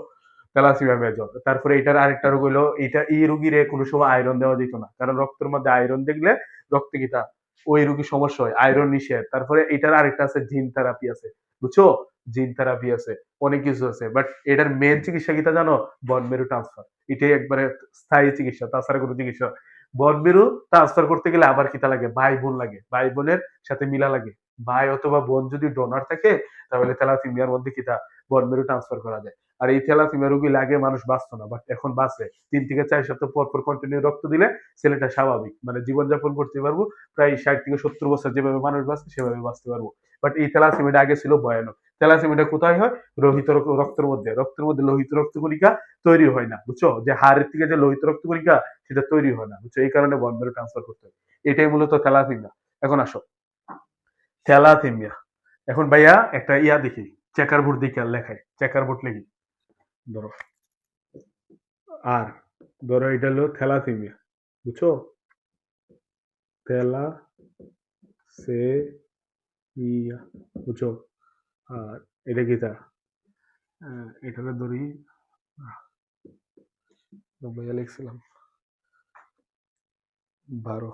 Thalassaemia major. তারপরে এটার আরেকটা রোগ হলো, এটা এই রোগীরে কোনো সময় আয়রন দেওয়া যেত না, কারণ রক্তের মধ্যে আয়রন দেখলে রক্তে কিতা ওই রোগী সমস্যা হয়, আয়রন নিষেধ। তারপরে এটার আরেকটা আছে জিন থেরাপি আছে, বুঝছো? জিন থেরাপি আছে, অনেক কিছু আছে, বাট এটার মেন চিকিৎসা কিটা জানো? বন মেরু ট্রান্সফার। এটাই একবারে স্থায়ী চিকিৎসা, তাছাড়া কোনো চিকিৎসা। বন মেরু ট্রান্সফার করতে গেলে আবার কিতা লাগে? ভাই বোন লাগে, ভাই বোনের সাথে মিলা লাগে। ভাই অথবা বোন যদি ডোনার থাকে তাহলে থ্যালাসেমিয়ার মধ্যে কিতা বন মেরু ট্রান্সফার করা যায়। আর এই থ্যালাসেমিয়া রোগী লাগে মানুষ বাঁচতো না, বাট এখন বাঁচে। 3 থেকে 4 সপ্তাহ পর পর কন্টিনিউ রক্ত দিলে ছেলেটা স্বাভাবিক, মানে জীবনযাপন করতে পারবো। প্রায় 60 থেকে 70 বছর যেভাবে মানুষ বাঁচে সেভাবে বাঁচতে পারবো। বাট এই থ্যালাসেমিয়াটা আগে ছিল ভয়ানক। থ্যালাসেমিয়াটা কোথায় হয়? রক্তের মধ্যে। রক্তের মধ্যে লোহিত রক্ত কণিকা তৈরি হয় না, বুঝছো? যে হাড়ের থেকে যে লোহিত রক্ত কণিকা সেটা তৈরি হয় না, বুঝছো? এই কারণে বন মেরু ট্রান্সফার করতে হয়। এটাই মূলত থ্যালাসেমিয়া। এখন আসো, থ্যালাসেমিয়া। এখন ভাইয়া একটা ইয়া দেখি, চেকার বোর্ড দেখি, আর লেখায় চেকার বোর্ড লিখি। ধরো আর, ধরো এটা হলো থ্যালাসেমিয়া, বুঝছো? থ্যালাসেমিয়া, বুঝছো? আর এটা কি তা? এটাকে ধরি, ভাইয়া লিখছিলাম 12।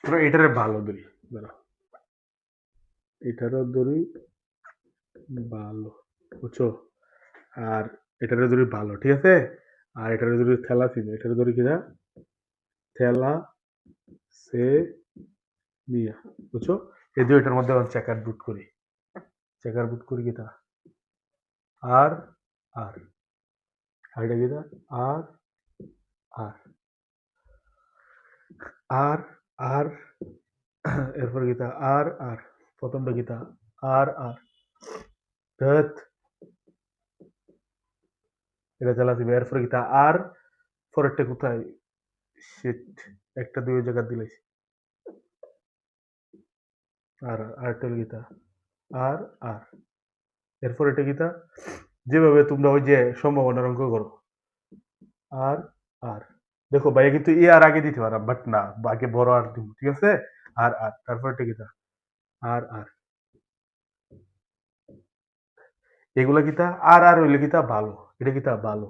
ধরো এটারে ভালো ধরি, ধরো এটারও ধরি ভালো, বুঝছো? আর এটারে ধরি ভালো, ঠিক আছে? আর এটারে ধরি থ্যালাসেমিয়া, এটারে ধরি কিনা থ্যালাসেমিয়া, বুঝছো? এই দুইটার মধ্যে চেকার বুট করি, চেকার বুট করি কিটা আর আর আর এটা কিটা আর আর আর আর এরপর কিটা আর প্রথমটা কিটা আর ধ্যাৎ, এটা থ্যালাসেমিয়া। এরপর কিটা আর পরেরটা কোথায়? শিট, একটা দুই জায়গা দিলাইছি। আরটা হলো গীতা আর আর এরপর এটা গীতা, যেভাবে তোমরা ওই যে সম্ভাবনার অঙ্ক করো, আর আর দেখো ভাইয়া কিন্তু এ আর আগে দিতে পারা, বাট না, আগে বড় আর দিব, ঠিক আছে? আর তারপর এটা গীতা আর এগুলা গীতা আর হইলে গীতা ভালো, এটা গীতা ভালো,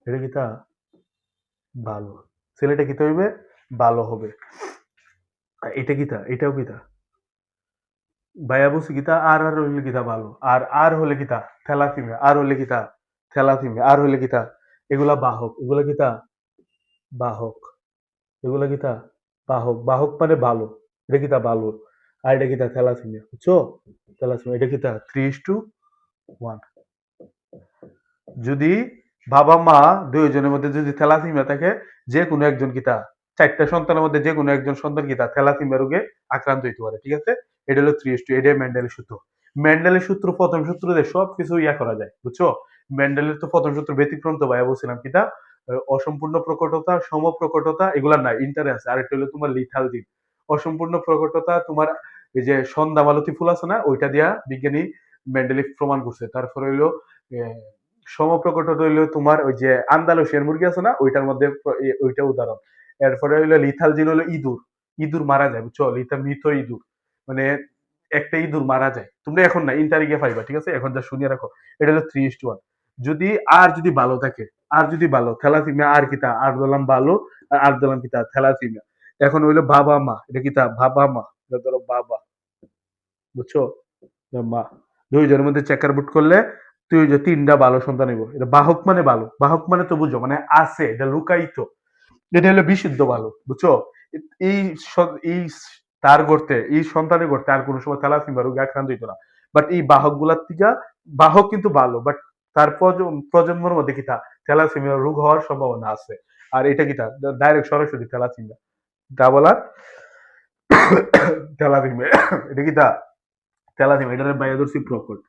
এটা গীতা ভালো, ছেলেটা গীতা হইবে ভালো হবে। আর এটা গীতা, এটাও গীতা। ভাইয়া বলছি গীতা আর হইলে গীতা ভালো, আর হলে গীতা থ্যালাসেমিয়া, আর হলে গীতা থ্যালাসেমিয়া, আর হলে গীতা এগুলা বাহক, এগুলা গীতা বাহক, এগুলা গীতা বাহক, বাহক মানে ভালো, এটা গীতা ভালো। আর এটা গীতা থ্যালাসেমিয়া, বুঝছো? থ্যালাসেমিয়া এটা গীতা 3:1। যদি বাবা মা দুইজনের মধ্যে যদি থ্যালাসেমিয়া থাকে, যে কোনো একজন গীতা, 4টা সন্তানের মধ্যে যে কোনো একজন সন্তান গীতা থ্যালাসেমিয়া রোগে আক্রান্ত হইতে পারে, ঠিক আছে? এটা হলো 3:2, এটাই মেন্ডেলের সূত্র। মেন্ডেলের সূত্র, প্রথম সূত্র দিয়ে সবকিছু ইয়া করা যায়, বুঝছো? মেন্ডেলের তো প্রথম সূত্র ব্যতিক্রম, তো ভাইয়া বলছিলাম কিটা অসম্পূর্ণ প্রকটতা, সমপ্রকটতা এগুলা নাই, ইন্টারে আছে। আরেকটা হলো তোমার লিথাল জিন। অসম্পূর্ণ প্রকটতা তোমার এই যে সন্ধ্যা মালতী ফুল আছে না, ওইটা দিয়া বিজ্ঞানী মেন্ডেলিক প্রমাণ করছে। তারপরে হইলো সমপ্রকট হইলো তোমার ওই যে আন্দালুসিয়ার মুরগি আছে না, ওইটার মধ্যে ওইটা উদাহরণ। এরপরে হইলো লিথাল জিন হলো ইঁদুর, ইঁদুর মারা যায়, বুঝছো? মৃত ইঁদুর, মানে একটা ইঁদুর মারা যায়। তোমরা এখন না ইন্টারে গিয়ে পাইবা, ঠিক আছে? এখন যা শুনিয়ে রাখো, এটা হলো 3:1। যদি আর যদি ভালো থাকে, আর যদি ভালো থ্যালাসেমিয়া, আর কিতা আর দিলাম ভালো, আর দিলাম কিতা থ্যালাসেমিয়া। এখন হইলো বাবা মা, এটা কিতা বাবা মা, এটা ধরো বাবা, বুঝছো? মা, দুইজনের মধ্যে চেকার বুট করলে তুই যে 3টা ভালো সন্তান হইব। এটা বাহক মানে ভালো, বাহক মানে তো বুঝো, মানে আছে, এটা লুকায়িত, এটা হলো বিশুদ্ধ ভালো, বুঝছো? এই এই তার গর্তে, এই সন্তানের গর্তে আর কোনো সময় থ্যালাসেমিয়া রোগে আক্রান্ত হইতো না। বাট এই বাহক গুলার থেকে, বাহক কিন্তু ভালো, বাট তার প্রজন্মের মধ্যে কিতা থ্যালাসেমিয়া রোগ হওয়ার সম্ভাবনা আছে। আর এটা কিতা ডাইরেক্ট সরাসরি থ্যালাসেমিয়া, ডাবল আর থ্যালাসেমিয়া, এটা কিতা থ্যালাসেমিয়া, এটার বাইরে ধরছি প্রকট,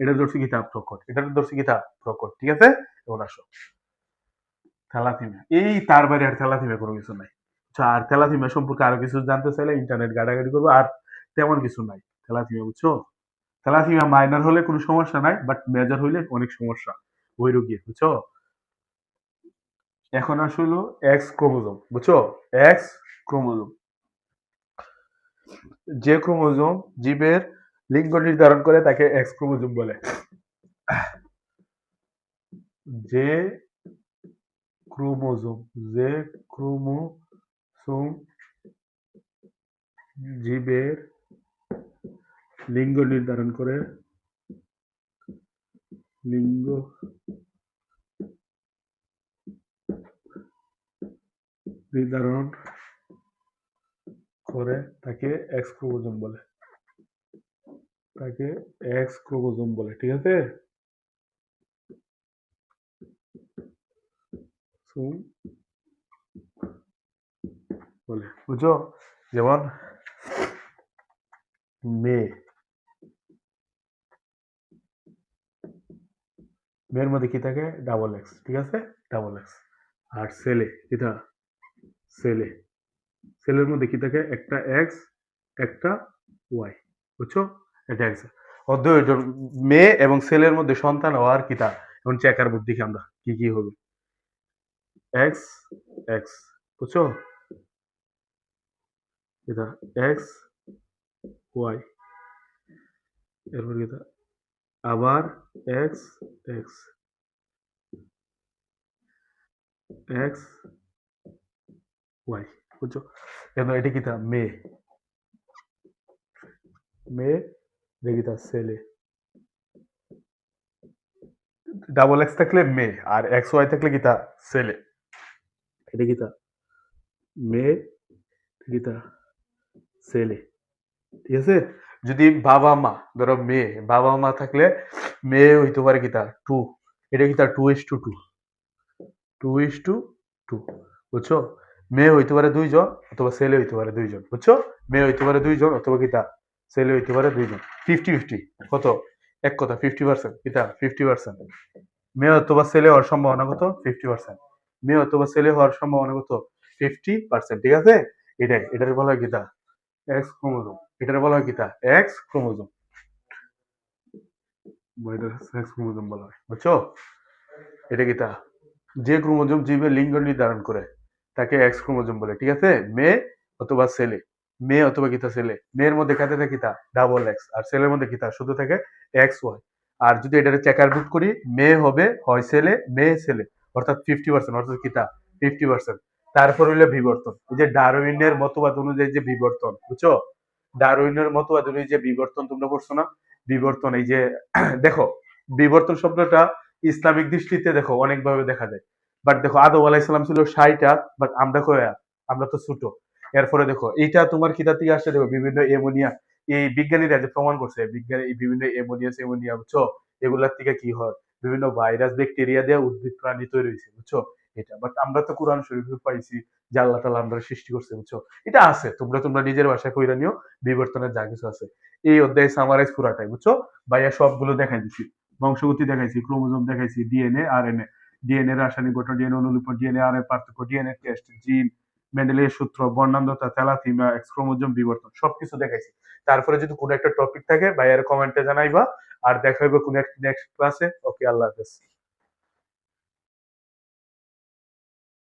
এটা ধরছি কিতা প্রকট, এটা ধরছি কিতা প্রকট, ঠিক আছে? এখন আসো থ্যালাসেমিয়া, এই তার বাইরে আর থ্যালাসেমিয়া কোনো কিছু নাই। আচ্ছা, আর থ্যালাসেমিয়া সম্পর্কে আরো কিছু জানতে চাইলে ইন্টারনেট ঘাটাঘাটি করবো, আর তেমন কিছু নাই থ্যালাসেমিয়া, বুঝছো? থ্যালাসেমিয়া মাইনর হলে কোনো সমস্যা নাই, বাট মেজর হইলে অনেক সমস্যা ওই রোগী, বুঝছো? এখন আসলো এক্স ক্রোমোজোম, বুঝছো? এক্স ক্রোমোজোম, যে ক্রোমোজোম জীবের লিঙ্গ নির্ধারণ করে তাকে এক্স ক্রোমোজোম বলে। যে ক্রোমোজোম, যে ক্রোমোসোম জীবের লিঙ্গ নির্ধারণ করে, লিঙ্গ নির্ধারণ করে তাকে এক্স ক্রোমোজোম বলে, তাকে এক্স ক্রোমোজোম বলে। ঠিক আছে, বলে বুঝো। যেমন মেয়ে, মেয়ের মধ্যে কি থাকে? Double x. ঠিক আছে, ডাবল এক্স। আর ছেলে, এটা ছেলে, ছেলের মধ্যে কি থাকে? একটা এক্স, একটা ওয়াই। বুঝছো? এটা এক্স। অতএব মেয়ে এবং ছেলের মধ্যে সন্তান হওয়ার কিতা এখন চেকার বোর্ড দেখি আমরা কি কি হবে। এক্স এক্স, বুঝছো? এটা এক্স ওয়াই, এরপর কিতা আবার এক্স এক্স এক্স ওয়াই। বুঝছো? এখন এটা কিতা? মেয়ে, মেয়ে দেখিতা ছেলে। ডাবল এক্স থাকলে মেয়ে আর এক্স ওয়াই থাকলে কিতা? ছেলে। এটা কিতা? মেয়ে, কিতা? ছেলে। ঠিক আছে, যদি বাবা মা, ধরো মেয়ে, বাবা মা থাকলে মেয়ে হইতে পারে কিতা? টু। এটা কিতা? 2:2, 2:2। বুঝছো? মেয়ে হইতে পারে দুইজন অথবা ছেলে হইতে পারে দুইজন। বুঝছো? মেয়ে হইতে পারে দুইজন অথবা কিতা? ছেলে হইতে পারে দুইজন। 50-50। কত? এক কথা 50%। কিতা? 50%। মেয়ে অথবা ছেলে হওয়ার সম্ভাবনা কত? 50%। মেয়ে অথবা ছেলে হওয়ার সম্ভাবনা কত? 50%। ঠিক আছে, এটার বলা হয় কিতা? X chromosome. এটার বলা হয় কিতা? X chromosome. এক্স ক্রোমোজোম বলা হয়। বুঝছো? এটা কিতা? যে ক্রোমোজোম জীবের লিঙ্গ নির্ধারণ করে তাকে এক্স ক্রোমোজোম বলে। ঠিক আছে, মেয়ে অথবা ছেলে, মেয়ে অথবা কিতা ছেলে। মেয়ের মধ্যে কাতে থাকে কিতা? Double x. আর ছেলের মধ্যে কিতা? শুধু থাকে এক্স ওয়াই। আর যদি এটাকে চেকার বুট করি, মেয়ে হবে হয় ছেলে, মেয়ে ছেলে, অর্থাৎ 50%, অর্থাৎ কিতা? 50%। তারপর হইলো বিবর্তন। এই যে ডারউইনের মতবাদ অনুযায়ী যে বিবর্তন, বুঝছো? ডারউইনের মতবাদ অনুযায়ী যে বিবর্তন তোমরা পড়ছো না? বিবর্তন, এই যে দেখো, বিবর্তন শব্দটা ইসলামিক দৃষ্টিতে দেখো অনেকভাবে দেখা যায়। বাট দেখো, আদম আলাইসালাম ছিল 60টা, বাট আমরা কয়া? আমরা তো ছোট। এরপরে দেখো, এইটা তোমার কিতা থেকে আসছে? দেখো, বিভিন্ন এমোনিয়া, এই বিজ্ঞানীরা যে প্রমাণ করছে, বিজ্ঞানী এই বিভিন্ন এমোনিয়া সেমোনিয়া, বুঝছো? এগুলার থেকে কি হয়? বিভিন্ন ভাইরাস ব্যাকটেরিয়া দিয়ে উদ্ভিদ প্রাণী তৈরি হয়েছে। বুঝছো? এটা বাট আমরা তো কোরআন শরীফে পাইছি যে আল্লাহ তাআলা আমরা সৃষ্টি করছে। বুঝছো? এটা আছে, তোমরা তোমরা নিজের ভাষায় কইরা নিও। বিবর্তনের যা কিছু আছে এই অধ্যায়ে সামারাইজ পুরাটাই। বুঝছো? ভাইয়া সবগুলো দেখাই দিচ্ছি। বংশগতি দেখাইছি, ক্রোমোজোম দেখাইছি, ডিএনএ আর এনএ, ডিএনএ রাসায়নিক গঠন, ডিএনএ অনুলিপন, ডিএনএ আর এর পার্থক্য, ডিএনএ টেস্ট, জিন, মেন্ডেলের সূত্র, বর্ণান্ধতা, থ্যালাসিমিয়া, এক্স ক্রোমোজোম বিবর্তন, সবকিছু দেখাইছি। তারপরে যদি কোনো একটা টপিক থাকে ভাইয়ার কমেন্টে জানাইবা। আর দেখা হইবে কোনো একটা নেক্সট ক্লাসে। ওকে, আল্লাহ হাফেজ।